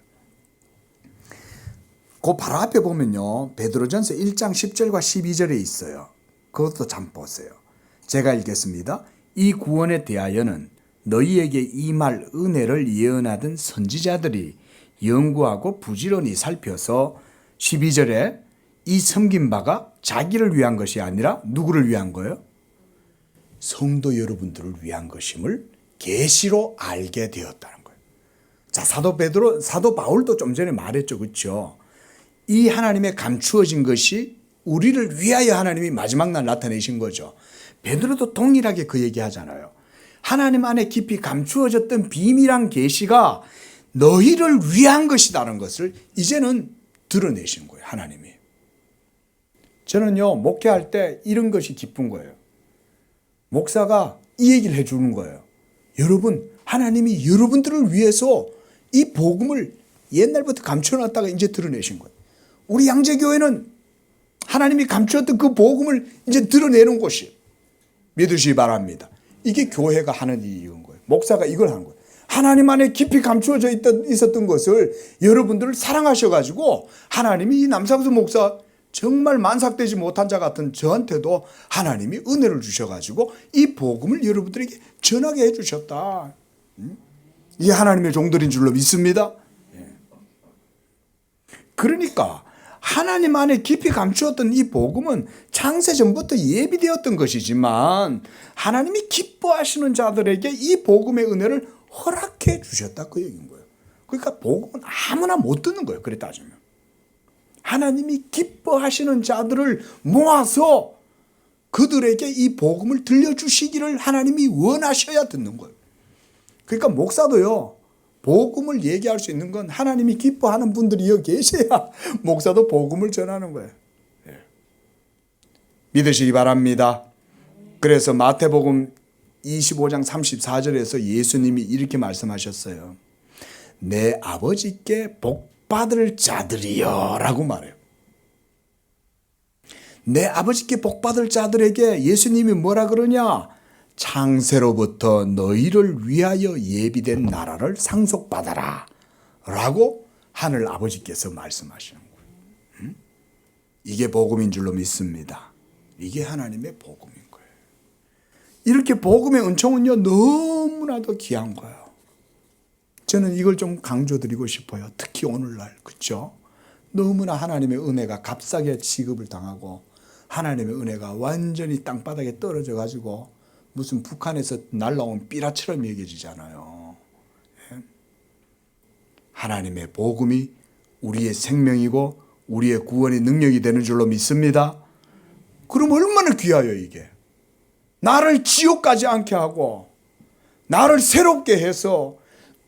그 바로 앞에 보면요. 베드로전서 1장 10절과 12절에 있어요. 그것도 참 보세요. 제가 읽겠습니다. 이 구원에 대하여는 너희에게 이 말 은혜를 예언하던 선지자들이 연구하고 부지런히 살펴서 12절에 이 섬긴 바가 자기를 위한 것이 아니라 누구를 위한 거예요? 성도 여러분들을 위한 것임을 계시로 알게 되었다는 거예요. 자, 사도 바울도 좀 전에 말했죠. 그렇죠? 이 하나님의 감추어진 것이 우리를 위하여 하나님이 마지막 날 나타내신 거죠. 베드로도 동일하게 그 얘기 하잖아요. 하나님 안에 깊이 감추어졌던 비밀한 계시가 너희를 위한 것이라는 것을 이제는 드러내신 거예요, 하나님이. 저는요, 목회할 때 이런 것이 기쁜 거예요. 목사가 이 얘기를 해주는 거예요. 여러분, 하나님이 여러분들을 위해서 이 복음을 옛날부터 감춰놨다가 이제 드러내신 거예요. 우리 양재교회는 하나님이 감추었던 그 복음을 이제 드러내는 곳이에요. 믿으시기 바랍니다. 이게 교회가 하는 일인 거예요. 목사가 이걸 한 거예요. 하나님 안에 깊이 감추어져 있었던 것을 여러분들을 사랑하셔가지고 하나님이 이 남상수 목사 정말 만삭되지 못한 자 같은 저한테도 하나님이 은혜를 주셔가지고 이 복음을 여러분들에게 전하게 해주셨다. 이게 하나님의 종들인 줄로 믿습니다. 그러니까 하나님 안에 깊이 감추었던 이 복음은 창세전부터 예비되었던 것이지만 하나님이 기뻐하시는 자들에게 이 복음의 은혜를 허락해 주셨다, 그 얘기인 거예요. 그러니까 복음은 아무나 못 듣는 거예요, 그래 따지면. 하나님이 기뻐하시는 자들을 모아서 그들에게 이 복음을 들려주시기를 하나님이 원하셔야 듣는 거예요. 그러니까 목사도요, 복음을 얘기할 수 있는 건 하나님이 기뻐하는 분들이 여기 계셔야 목사도 복음을 전하는 거예요. 믿으시기 바랍니다. 그래서 마태복음 25장 34절에서 예수님이 이렇게 말씀하셨어요. 내 아버지께 복받을 자들이여 라고 말해요. 내 아버지께 복받을 자들에게 예수님이 뭐라 그러냐? 창세로부터 너희를 위하여 예비된 나라를 상속받아라 라고 하늘 아버지께서 말씀하시는 거예요. 이게 복음인 줄로 믿습니다. 이게 하나님의 복음인 거예요. 이렇게 복음의 은총은요, 너무나도 귀한 거예요. 저는 이걸 좀 강조드리고 싶어요. 특히 오늘날, 그렇죠? 너무나 하나님의 은혜가 값싸게 취급을 당하고 하나님의 은혜가 완전히 땅바닥에 떨어져 가지고 무슨 북한에서 날라온 삐라처럼 여겨지잖아요. 하나님의 복음이 우리의 생명이고 우리의 구원의 능력이 되는 줄로 믿습니다. 그럼 얼마나 귀하여 이게. 나를 지옥 가지 않게 하고 나를 새롭게 해서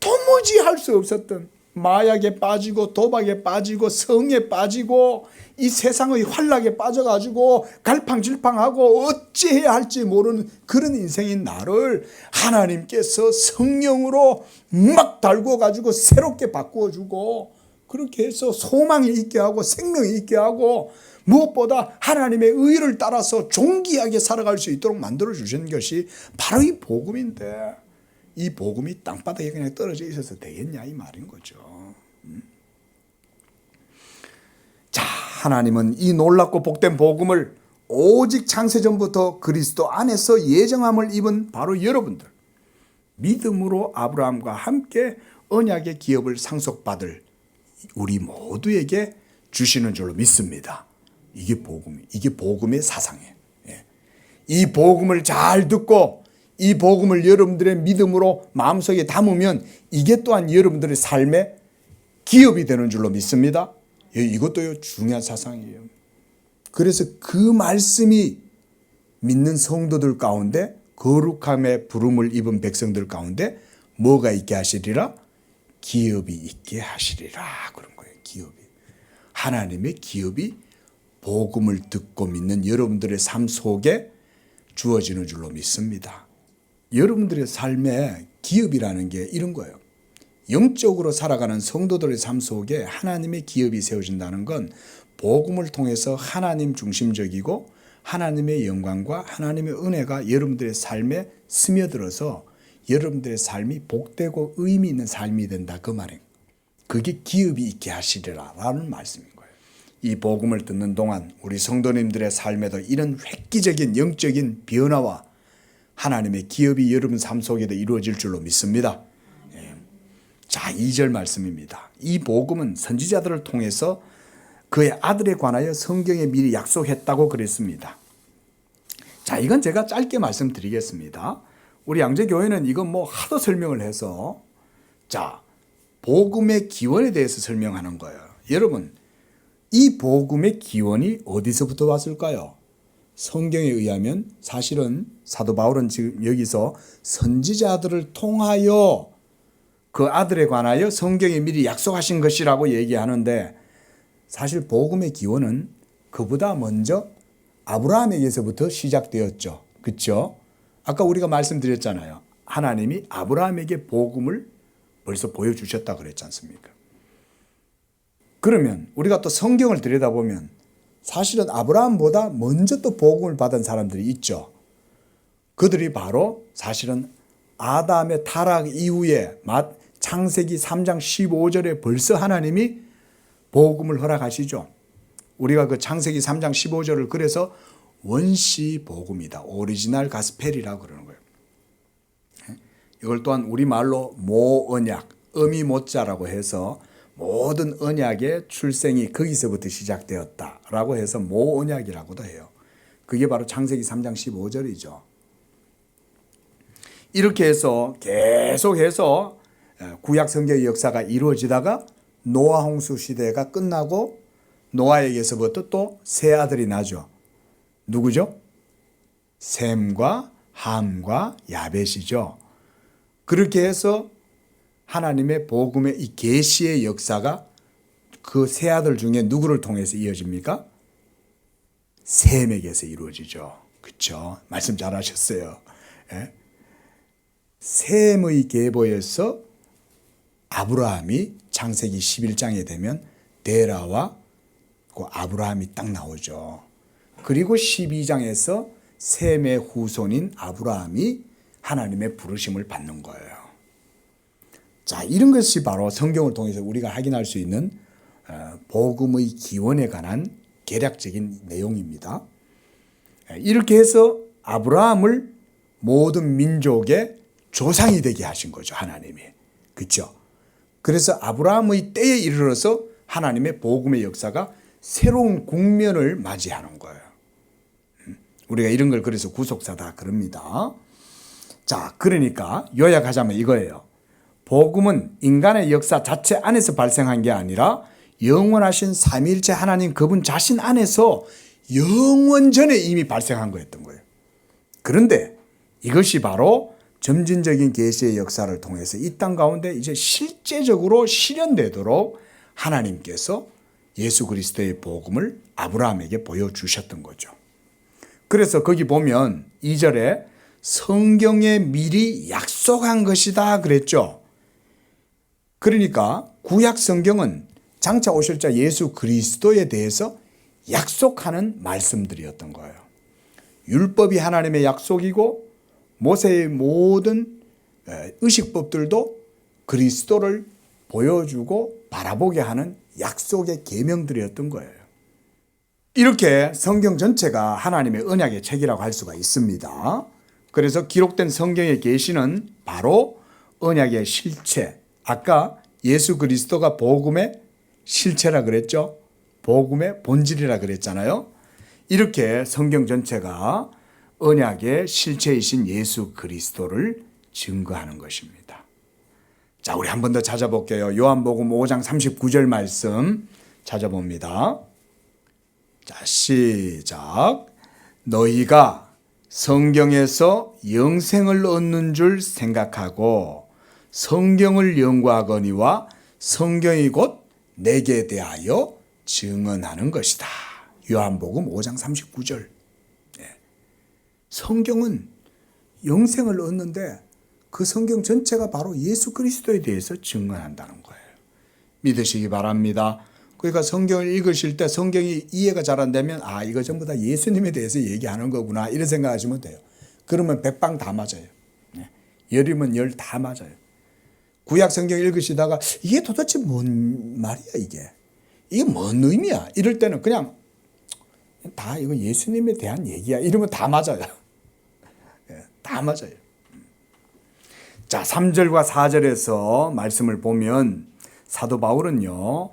도무지 할 수 없었던 마약에 빠지고 도박에 빠지고 성에 빠지고 이 세상의 환락에 빠져가지고 갈팡질팡하고 어찌해야 할지 모르는 그런 인생인 나를 하나님께서 성령으로 막 달궈가지고 새롭게 바꾸어주고 그렇게 해서 소망이 있게 하고 생명이 있게 하고 무엇보다 하나님의 의를 따라서 존귀하게 살아갈 수 있도록 만들어주신 것이 바로 이 복음인데 이 복음이 땅바닥에 그냥 떨어져 있어서 되겠냐 이 말인 거죠. 자, 하나님은 이 놀랍고 복된 복음을 오직 창세전부터 그리스도 안에서 예정함을 입은 바로 여러분들, 믿음으로 아브라함과 함께 언약의 기업을 상속받을 우리 모두에게 주시는 줄로 믿습니다. 이게 복음의 사상이에요. 이 복음을 잘 듣고 이 복음을 여러분들의 믿음으로 마음속에 담으면 이게 또한 여러분들의 삶의 기업이 되는 줄로 믿습니다. 이것도 중요한 사상이에요. 그래서 그 말씀이 믿는 성도들 가운데 거룩함의 부름을 입은 백성들 가운데 뭐가 있게 하시리라? 기업이 있게 하시리라 그런 거예요. 기업이. 하나님의 기업이 복음을 듣고 믿는 여러분들의 삶 속에 주어지는 줄로 믿습니다. 여러분들의 삶에 기업이라는 게 이런 거예요. 영적으로 살아가는 성도들의 삶 속에 하나님의 기업이 세워진다는 건 복음을 통해서 하나님 중심적이고 하나님의 영광과 하나님의 은혜가 여러분들의 삶에 스며들어서 여러분들의 삶이 복되고 의미 있는 삶이 된다 그 말이에요. 그게 기업이 있게 하시리라 라는 말씀인 거예요. 이 복음을 듣는 동안 우리 성도님들의 삶에도 이런 획기적인 영적인 변화와 하나님의 기업이 여러분 삶 속에도 이루어질 줄로 믿습니다. 자, 2절 말씀입니다. 이 복음은 선지자들을 통해서 그의 아들에 관하여 성경에 미리 약속했다고 그랬습니다. 자, 이건 제가 짧게 말씀드리겠습니다. 우리 양재교회는 이건 뭐 하도 설명을 해서 자, 복음의 기원에 대해서 설명하는 거예요. 여러분, 이 복음의 기원이 어디서부터 왔을까요? 성경에 의하면 사실은 사도 바울은 지금 여기서 선지자들을 통하여 그 아들에 관하여 성경이 미리 약속하신 것이라고 얘기하는데 사실 복음의 기원은 그보다 먼저 아브라함에게서부터 시작되었죠. 그렇죠? 아까 우리가 말씀드렸잖아요. 하나님이 아브라함에게 복음을 벌써 보여주셨다 그랬지 않습니까? 그러면 우리가 또 성경을 들여다보면 사실은 아브라함보다 먼저 또 복음을 받은 사람들이 있죠. 그들이 바로 사실은 아담의 타락 이후에 창세기 3장 15절에 벌써 하나님이 복음을 허락하시죠. 우리가 그 창세기 3장 15절을 그래서 원시 복음이다. 오리지널 가스펠이라고 그러는 거예요. 이걸 또한 우리말로 모언약, 어미모자라고 해서 모든 언약의 출생이 거기서부터 시작되었다라고 해서 모언약이라고도 해요. 그게 바로 창세기 3장 15절이죠. 이렇게 해서 계속해서 구약 성경의 역사가 이루어지다가 노아 홍수 시대가 끝나고 노아에게서부터 또 세 아들이 나죠. 누구죠? 셈과 함과 야벳이죠. 그렇게 해서 하나님의 복음의 이 계시의 역사가 그 세 아들 중에 누구를 통해서 이어집니까? 셈에게서 이루어지죠. 그렇죠? 말씀 잘하셨어요. 예? 셈의 계보에서 아브라함이 창세기 11장에 되면 데라와 그 아브라함이 딱 나오죠. 그리고 12장에서 셈의 후손인 아브라함이 하나님의 부르심을 받는 거예요. 자, 이런 것이 바로 성경을 통해서 우리가 확인할 수 있는 복음의 기원에 관한 개략적인 내용입니다. 이렇게 해서 아브라함을 모든 민족의 조상이 되게 하신 거죠, 하나님이. 그렇죠? 그래서 아브라함의 때에 이르러서 하나님의 복음의 역사가 새로운 국면을 맞이하는 거예요. 우리가 이런 걸 그래서 구속사다 그럽니다. 자, 그러니까 요약하자면 이거예요. 복음은 인간의 역사 자체 안에서 발생한 게 아니라 영원하신 삼위일체 하나님 그분 자신 안에서 영원 전에 이미 발생한 거였던 거예요. 그런데 이것이 바로 점진적인 계시의 역사를 통해서 이 땅 가운데 이제 실제적으로 실현되도록 하나님께서 예수 그리스도의 복음을 아브라함에게 보여주셨던 거죠. 그래서 거기 보면 2절에 성경에 미리 약속한 것이다 그랬죠. 그러니까 구약 성경은 장차 오실 자 예수 그리스도에 대해서 약속하는 말씀들이었던 거예요. 율법이 하나님의 약속이고 모세의 모든 의식법들도 그리스도를 보여주고 바라보게 하는 약속의 계명들이었던 거예요. 이렇게 성경 전체가 하나님의 언약의 책이라고 할 수가 있습니다. 그래서 기록된 성경의 계시는 바로 언약의 실체, 아까 예수 그리스도가 복음의 실체라 그랬죠. 복음의 본질이라 그랬잖아요. 이렇게 성경 전체가 언약의 실체이신 예수 그리스도를 증거하는 것입니다. 자, 우리 한 번 더 찾아볼게요. 요한복음 5장 39절 말씀 찾아봅니다. 자, 시작. 너희가 성경에서 영생을 얻는 줄 생각하고 성경을 연구하거니와 성경이 곧 내게 대하여 증언하는 것이다. 요한복음 5장 39절. 성경은 영생을 얻는데 그 성경 전체가 바로 예수 그리스도에 대해서 증언한다는 거예요. 믿으시기 바랍니다. 그러니까 성경을 읽으실 때 성경이 이해가 잘 안 되면 이거 전부 다 예수님에 대해서 얘기하는 거구나 이런 생각하시면 돼요. 그러면 백방 다 맞아요. 열이면 열 다 맞아요. 구약 성경 읽으시다가 이게 도대체 뭔 말이야 이게 뭔 의미야 이럴 때는 그냥 다 이거 예수님에 대한 얘기야 이러면 다 맞아요. 다 맞아요. 자, 3절과 4절에서 말씀을 보면 사도 바울은요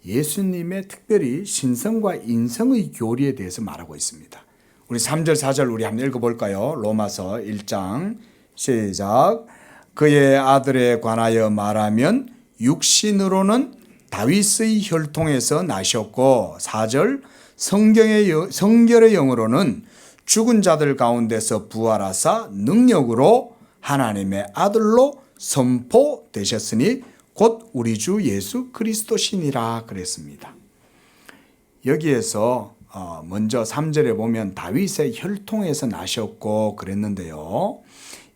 예수님의 특별히 신성과 인성의 교리에 대해서 말하고 있습니다. 우리 3절 4절 우리 한번 읽어볼까요? 로마서 1장 시작. 그의 아들에 관하여 말하면 육신으로는 다윗의 혈통에서 나셨고 4절 성결의 영으로는 죽은 자들 가운데서 부활하사 능력으로 하나님의 아들로 선포되셨으니 곧 우리 주 예수 그리스도시니라 그랬습니다. 여기에서 먼저 3절에 보면 다윗의 혈통에서 나셨고 그랬는데요.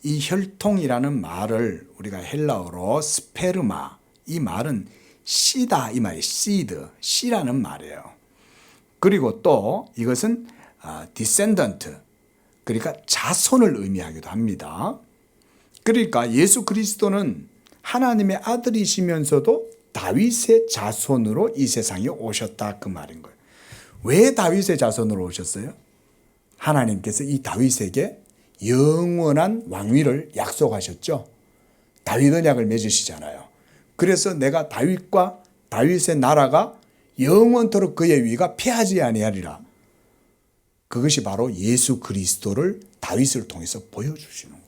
이 혈통이라는 말을 우리가 헬라어로 스페르마, 이 말은 씨다 이 말이에요. 씨드, 씨라는 말이에요. 그리고 또 이것은 descendant, 그러니까 자손을 의미하기도 합니다. 그러니까 예수 그리스도는 하나님의 아들이시면서도 다윗의 자손으로 이 세상에 오셨다 그 말인 거예요. 왜 다윗의 자손으로 오셨어요? 하나님께서 이 다윗에게 영원한 왕위를 약속하셨죠. 다윗 언약을 맺으시잖아요. 그래서 내가 다윗과 다윗의 나라가 영원토록 그의 위가 패하지 아니하리라. 그것이 바로 예수 그리스도를 다윗을 통해서 보여주시는 거예요.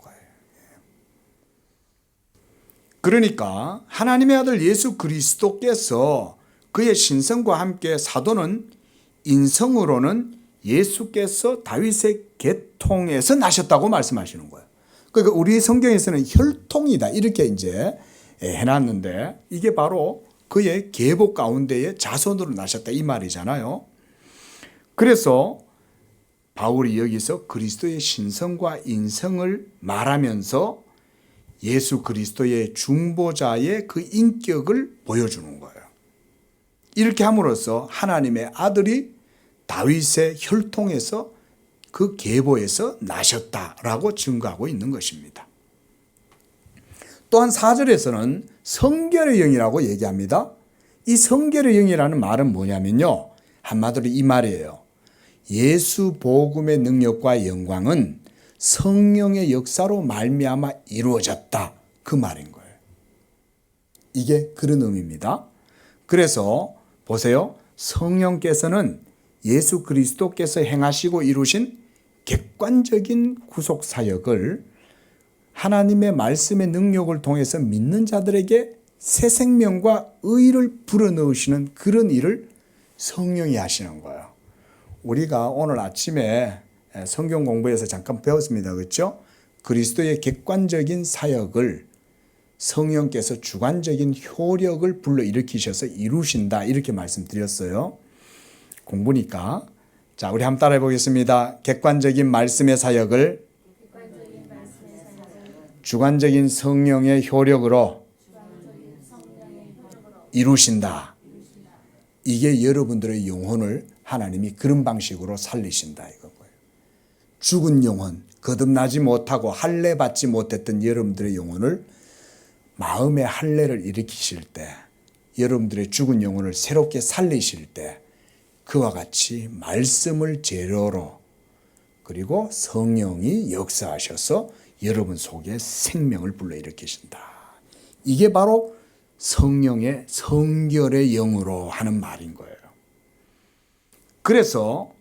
그러니까 하나님의 아들 예수 그리스도께서 그의 신성과 함께 사도는 인성으로는 예수께서 다윗의 계통에서 나셨다고 말씀하시는 거예요. 그러니까 우리 성경에서는 혈통이다 이렇게 이제 해놨는데 이게 바로 그의 계보 가운데에 자손으로 나셨다 이 말이잖아요. 그래서 바울이 여기서 그리스도의 신성과 인성을 말하면서 예수 그리스도의 중보자의 그 인격을 보여주는 거예요. 이렇게 함으로써 하나님의 아들이 다윗의 혈통에서 그 계보에서 나셨다라고 증거하고 있는 것입니다. 또한 4절에서는 성결의 영이라고 얘기합니다. 이 성결의 영이라는 말은 뭐냐면요. 한마디로 이 말이에요. 예수 복음의 능력과 영광은 성령의 역사로 말미암아 이루어졌다. 그 말인 거예요. 이게 그런 의미입니다. 그래서 보세요. 성령께서는 예수 그리스도께서 행하시고 이루신 객관적인 구속 사역을 하나님의 말씀의 능력을 통해서 믿는 자들에게 새 생명과 의를 불어넣으시는 그런 일을 성령이 하시는 거예요. 우리가 오늘 아침에 성경 공부에서 잠깐 배웠습니다. 그렇죠? 그리스도의 객관적인 사역을 성령께서 주관적인 효력을 불러일으키셔서 이루신다 이렇게 말씀드렸어요. 공부니까. 자, 우리 한번 따라해 보겠습니다. 객관적인 말씀의 사역을 주관적인 성령의 효력으로 이루신다. 이게 여러분들의 영혼을 하나님이 그런 방식으로 살리신다 이거고요. 죽은 영혼, 거듭나지 못하고 할례 받지 못했던 여러분들의 영혼을 마음의 할례를 일으키실 때, 여러분들의 죽은 영혼을 새롭게 살리실 때 그와 같이 말씀을 재료로 그리고 성령이 역사하셔서 여러분 속에 생명을 불러일으키신다. 이게 바로 성령의 성결의 영으로 하는 말인 거예요. 그래서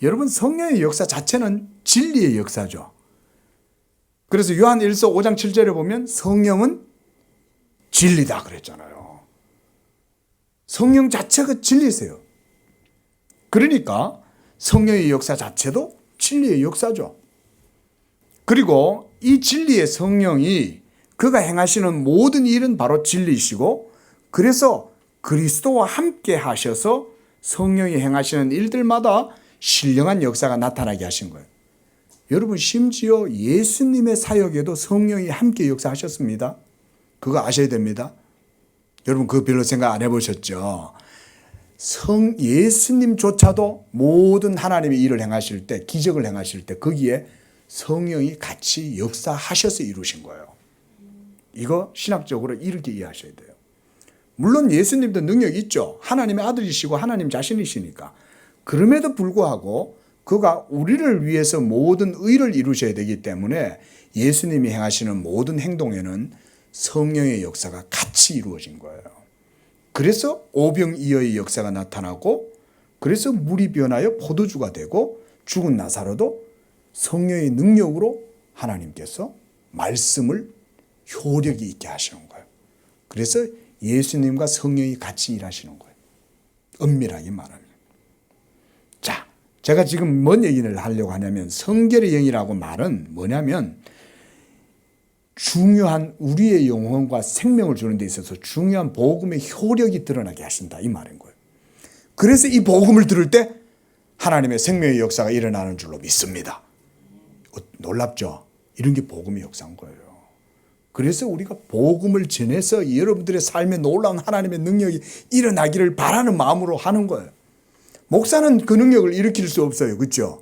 여러분 성령의 역사 자체는 진리의 역사죠. 그래서 요한 1서 5장 7절에 보면 성령은 진리다 그랬잖아요. 성령 자체가 진리세요. 그러니까 성령의 역사 자체도 진리의 역사죠. 그리고 이 진리의 성령이 그가 행하시는 모든 일은 바로 진리시고, 그래서 그리스도와 함께 하셔서 성령이 행하시는 일들마다 신령한 역사가 나타나게 하신 거예요. 여러분 심지어 예수님의 사역에도 성령이 함께 역사하셨습니다. 그거 아셔야 됩니다. 여러분 그거 별로 생각 안 해보셨죠? 예수님조차도 모든 하나님의 일을 행하실 때, 기적을 행하실 때 거기에 성령이 같이 역사하셔서 이루신 거예요. 이거 신학적으로 이렇게 이해하셔야 돼요. 물론 예수님도 능력이 있죠. 하나님의 아들이시고 하나님 자신이시니까. 그럼에도 불구하고 그가 우리를 위해서 모든 의를 이루셔야 되기 때문에 예수님이 행하시는 모든 행동에는 성령의 역사가 같이 이루어진 거예요. 그래서 오병이어의 역사가 나타나고, 그래서 물이 변하여 포도주가 되고, 죽은 나사로도 성령의 능력으로 하나님께서 말씀을 효력이 있게 하시는 거예요. 그래서 예수님과 성령이 같이 일하시는 거예요. 엄밀하게 말하면. 자, 제가 지금 뭔 얘기를 하려고 하냐면 성결의 영이라고 말은 뭐냐면 중요한 우리의 영혼과 생명을 주는 데 있어서 중요한 복음의 효력이 드러나게 하신다 이 말인 거예요. 그래서 이 복음을 들을 때 하나님의 생명의 역사가 일어나는 줄로 믿습니다. 놀랍죠? 이런 게 복음의 역사인 거예요. 그래서 우리가 복음을 전해서 여러분들의 삶에 놀라운 하나님의 능력이 일어나기를 바라는 마음으로 하는 거예요. 목사는 그 능력을 일으킬 수 없어요. 그렇죠?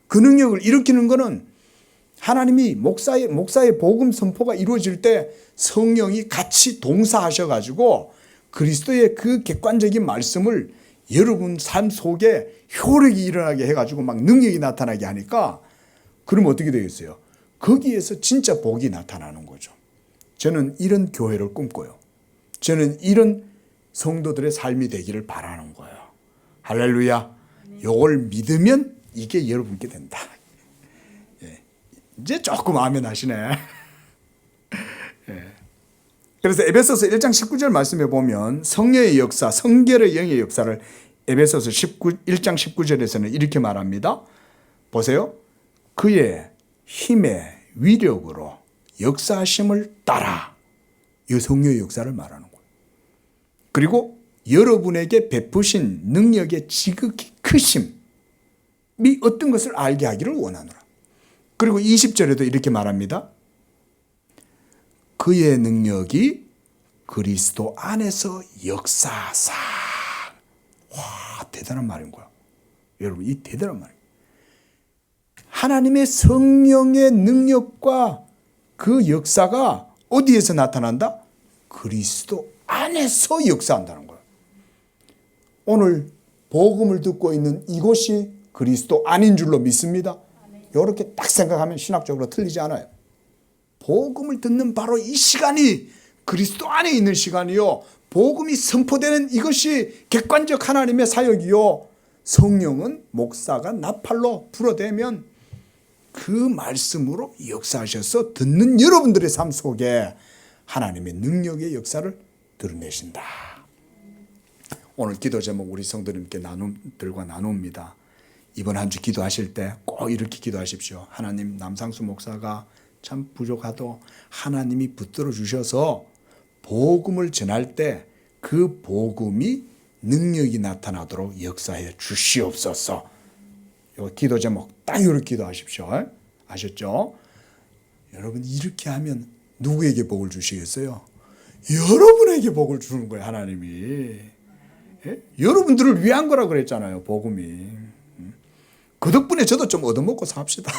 그 능력을 일으키는 거는 하나님이 목사의 복음 선포가 이루어질 때 성령이 같이 동사하셔가지고 그리스도의 그 객관적인 말씀을 여러분 삶 속에 효력이 일어나게 해가지고 막 능력이 나타나게 하니까 그럼 어떻게 되겠어요? 거기에서 진짜 복이 나타나는 거죠. 저는 이런 교회를 꿈꿔요. 저는 이런 성도들의 삶이 되기를 바라는 거예요. 할렐루야. 요걸 믿으면 이게 여러분께 된다. 예. 이제 조금 아멘 하시네. 예. 그래서 에베소서 1장 19절 말씀에 보면 성령의 역사, 성결의 영의 역사를 에베소서 1장 19절에서는 이렇게 말합니다. 보세요. 그의 힘의 위력으로 역사하심을 따라 이 성령의 역사를 말하는 거예요. 그리고 여러분에게 베푸신 능력의 지극히 크심이 어떤 것을 알게 하기를 원하노라. 그리고 20절에도 이렇게 말합니다. 그의 능력이 그리스도 안에서 역사하사. 와, 대단한 말인 거야. 여러분, 이 대단한 말이에요. 하나님의 성령의 능력과 그 역사가 어디에서 나타난다? 그리스도 안에서 역사한다는 거예요. 오늘 복음을 듣고 있는 이곳이 그리스도 안인 줄로 믿습니다. 이렇게 딱 생각하면 신학적으로 틀리지 않아요. 복음을 듣는 바로 이 시간이 그리스도 안에 있는 시간이요. 복음이 선포되는 이것이 객관적 하나님의 사역이요. 성령은 목사가 나팔로 불어대면 그 말씀으로 역사하셔서 듣는 여러분들의 삶 속에 하나님의 능력의 역사를 드러내신다. 오늘 기도 제목 우리 성도님께 들과 나눕니다. 이번 한 주 기도하실 때 꼭 이렇게 기도하십시오. 하나님, 남상수 목사가 참 부족하도 하나님이 붙들어 주셔서 복음을 전할 때 그 복음이 능력이 나타나도록 역사해 주시옵소서. 요 기도 제목 딱 이렇게 기도하십시오. 아셨죠? 여러분 이렇게 하면 누구에게 복을 주시겠어요? 여러분에게 복을 주는 거예요. 하나님이. 예? 여러분들을 위한 거라 그랬잖아요. 복음이. 그 덕분에 저도 좀 얻어먹고 삽시다.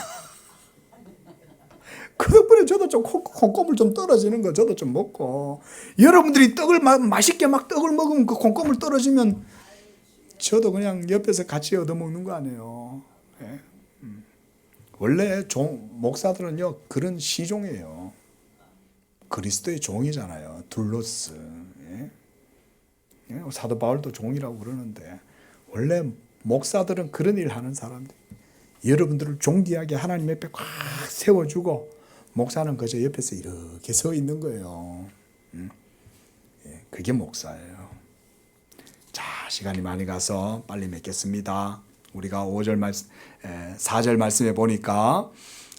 그 덕분에 저도 좀 콩고물 좀 떨어지는 거 저도 좀 먹고, 여러분들이 떡을 맛있게 막 떡을 먹으면 그 콩고물 떨어지면 저도 그냥 옆에서 같이 얻어먹는 거 아니에요. 예? 원래 목사들은요 그런 시종이에요. 그리스도의 종이잖아요. 둘로스. 예? 사도 바울도 종이라고 그러는데 원래 목사들은 그런 일 하는 사람들. 여러분들을 존귀하게 하나님 옆에 꽉 세워주고 목사는 그저 옆에서 이렇게 서 있는 거예요. 예, 그게 목사예요. 자, 시간이 많이 가서 빨리 맺겠습니다. 우리가 4절 말씀에 보니까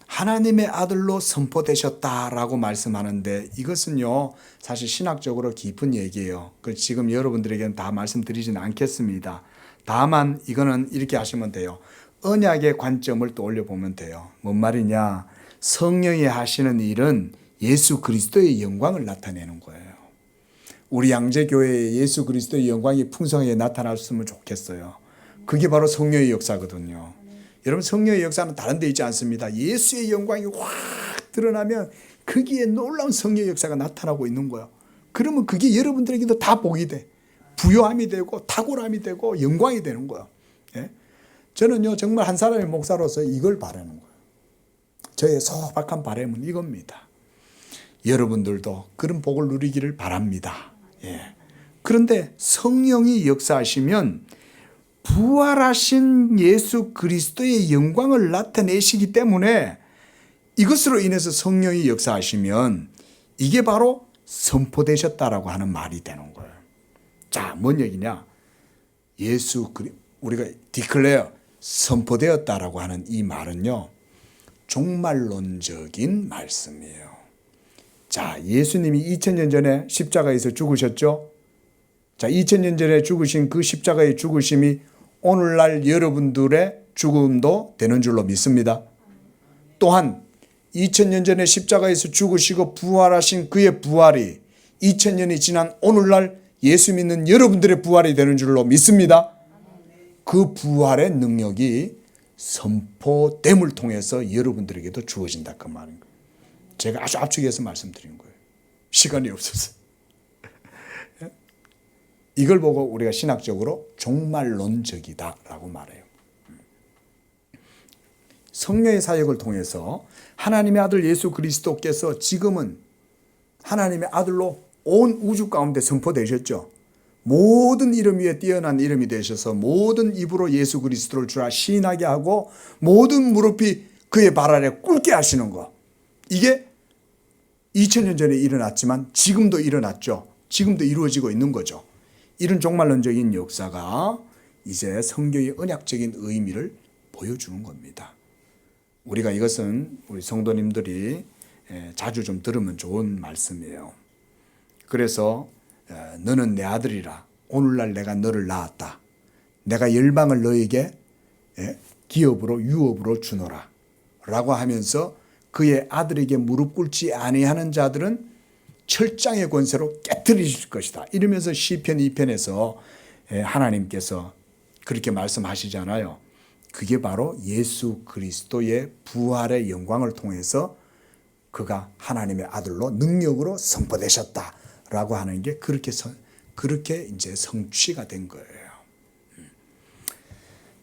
하나님의 아들로 선포되셨다라고 말씀하는데 이것은요 사실 신학적으로 깊은 얘기예요. 지금 여러분들에게는 다 말씀드리지는 않겠습니다. 다만 이거는 이렇게 하시면 돼요. 언약의 관점을 또 올려보면 돼요. 뭔 말이냐? 성령이 하시는 일은 예수 그리스도의 영광을 나타내는 거예요. 우리 양재교회에 예수 그리스도의 영광이 풍성하게 나타났으면 좋겠어요. 그게 바로 성령의 역사거든요. 여러분 성령의 역사는 다른 데 있지 않습니다. 예수의 영광이 확 드러나면 거기에 놀라운 성령의 역사가 나타나고 있는 거예요. 그러면 그게 여러분들에게도 다 복이 돼. 부요함이 되고 탁월함이 되고 영광이 되는 거예요. 예? 저는요 정말 한 사람의 목사로서 이걸 바라는 거예요. 저의 소박한 바람은 이겁니다. 여러분들도 그런 복을 누리기를 바랍니다. 예. 그런데 성령이 역사하시면 부활하신 예수 그리스도의 영광을 나타내시기 때문에 이것으로 인해서 성령이 역사하시면 이게 바로 선포되셨다라고 하는 말이 되는 거예요. 자, 뭔 얘기냐? 우리가 declare, 선포되었다라고 하는 이 말은요 종말론적인 말씀이에요. 자, 예수님이 2000년 전에 십자가에서 죽으셨죠? 자, 2000년 전에 죽으신 그 십자가의 죽으심이 오늘날 여러분들의 죽음도 되는 줄로 믿습니다. 또한 2000년 전에 십자가에서 죽으시고 부활하신 그의 부활이 2000년이 지난 오늘날 예수 믿는 여러분들의 부활이 되는 줄로 믿습니다. 그 부활의 능력이 선포됨을 통해서 여러분들에게도 주어진다 그 말인 거예요. 제가 아주 압축해서 말씀드린 거예요. 시간이 없어서. 이걸 보고 우리가 신학적으로 종말론적이다라고 말해요. 성령의 사역을 통해서 하나님의 아들 예수 그리스도께서 지금은 하나님의 아들로 온 우주 가운데 선포되셨죠. 모든 이름 위에 뛰어난 이름이 되셔서 모든 입으로 예수 그리스도를 주라 시인하게 하고 모든 무릎이 그의 발 아래 꿇게 하시는 것. 이게 2000년 전에 일어났지만 지금도 일어났죠. 지금도 이루어지고 있는 거죠. 이런 종말론적인 역사가 이제 성경의 언약적인 의미를 보여주는 겁니다. 우리가 이것은 우리 성도님들이 자주 좀 들으면 좋은 말씀이에요. 그래서 너는 내 아들이라 오늘날 내가 너를 낳았다. 내가 열방을 너에게 기업으로 유업으로 주노라 라고 하면서 그의 아들에게 무릎 꿇지 아니하는 자들은 철장의 권세로 깨트리실 것이다. 이러면서 시편 2편에서 하나님께서 그렇게 말씀하시잖아요. 그게 바로 예수 그리스도의 부활의 영광을 통해서 그가 하나님의 아들로 능력으로 선포되셨다라고 하는 게 그렇게 이제 성취가 된 거예요.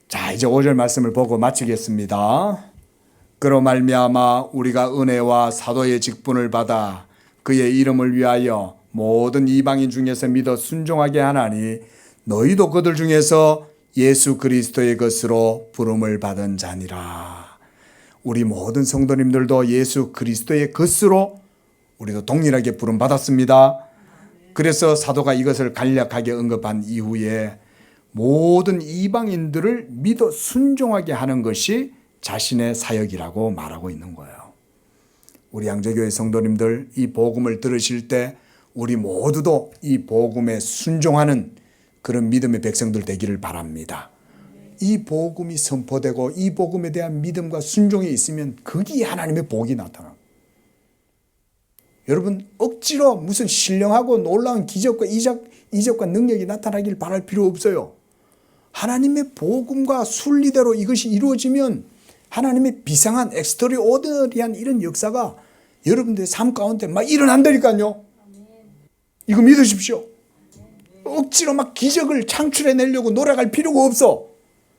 자, 이제 5절 말씀을 보고 마치겠습니다. 그로 말미암아 우리가 은혜와 사도의 직분을 받아 그의 이름을 위하여 모든 이방인 중에서 믿어 순종하게 하나니 너희도 그들 중에서 예수 그리스도의 것으로 부름을 받은 자니라. 우리 모든 성도님들도 예수 그리스도의 것으로 우리도 동일하게 부름 받았습니다. 그래서 사도가 이것을 간략하게 언급한 이후에 모든 이방인들을 믿어 순종하게 하는 것이 자신의 사역이라고 말하고 있는 거예요. 우리 양재교회 성도님들 이 복음을 들으실 때 우리 모두도 이 복음에 순종하는 그런 믿음의 백성들 되기를 바랍니다. 이 복음이 선포되고 이 복음에 대한 믿음과 순종이 있으면 거기에 하나님의 복이 나타납니다. 여러분 억지로 무슨 신령하고 놀라운 기적과 이적과 능력이 나타나길 바랄 필요 없어요. 하나님의 복음과 순리대로 이것이 이루어지면 하나님의 비상한 엑스트라오더리한 이런 역사가 여러분들의 삶 가운데 막 일어난다니까요. 이거 믿으십시오. 억지로 막 기적을 창출해내려고 노력할 필요가 없어.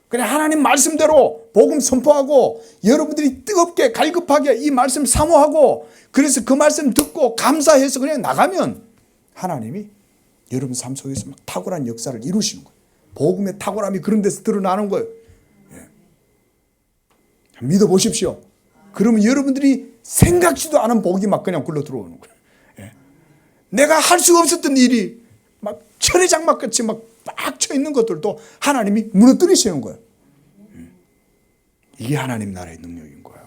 그냥 하나님 말씀대로 복음 선포하고 여러분들이 뜨겁게 갈급하게 이 말씀 사모하고 그래서 그 말씀 듣고 감사해서 그냥 나가면 하나님이 여러분 삶 속에서 막 탁월한 역사를 이루시는 거예요. 복음의 탁월함이 그런 데서 드러나는 거예요. 믿어보십시오. 그러면 여러분들이 생각지도 않은 복이 막 그냥 굴러 들어오는 거예요. 내가 할 수 없었던 일이 막 철의 장막같이 막 쳐 있는 것들도 하나님이 무너뜨리시는 거예요. 이게 하나님 나라의 능력인 거예요.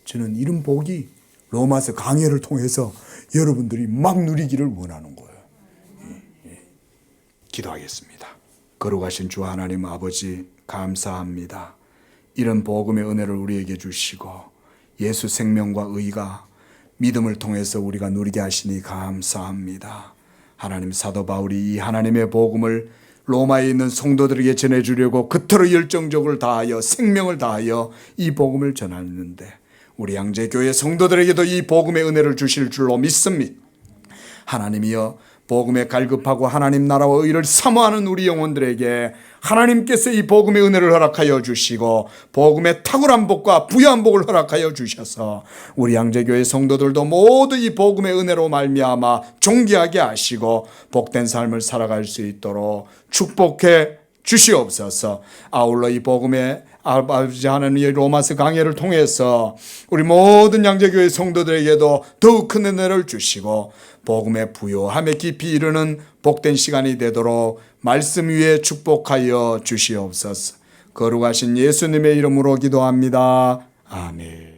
저는 이런 복이 로마서 강해를 통해서 여러분들이 막 누리기를 원하는 거예요. 기도하겠습니다. 거룩하신 주 하나님 아버지 감사합니다. 이런 복음의 은혜를 우리에게 주시고 예수 생명과 의가 믿음을 통해서 우리가 누리게 하시니 감사합니다. 하나님 사도 바울이 이 하나님의 복음을 로마에 있는 성도들에게 전해주려고 그토록 열정적으로 다하여 생명을 다하여 이 복음을 전하는데 우리 양재교회 성도들에게도 이 복음의 은혜를 주실 줄로 믿습니다. 하나님이여 복음에 갈급하고 하나님 나라와 의를 사모하는 우리 영혼들에게 하나님께서 이 복음의 은혜를 허락하여 주시고 복음의 탁월한 복과 부유한 복을 허락하여 주셔서 우리 양재교회 성도들도 모두 이 복음의 은혜로 말미암아 존귀하게 하시고 복된 삶을 살아갈 수 있도록 축복해 주시옵소서. 아울러 이 복음의 아버지 하나님의 로마서 강해를 통해서 우리 모든 양재교회 성도들에게도 더욱 큰 은혜를 주시고 복음의 부요함에 깊이 이르는 복된 시간이 되도록 말씀 위에 축복하여 주시옵소서. 거룩하신 예수님의 이름으로 기도합니다. 아멘.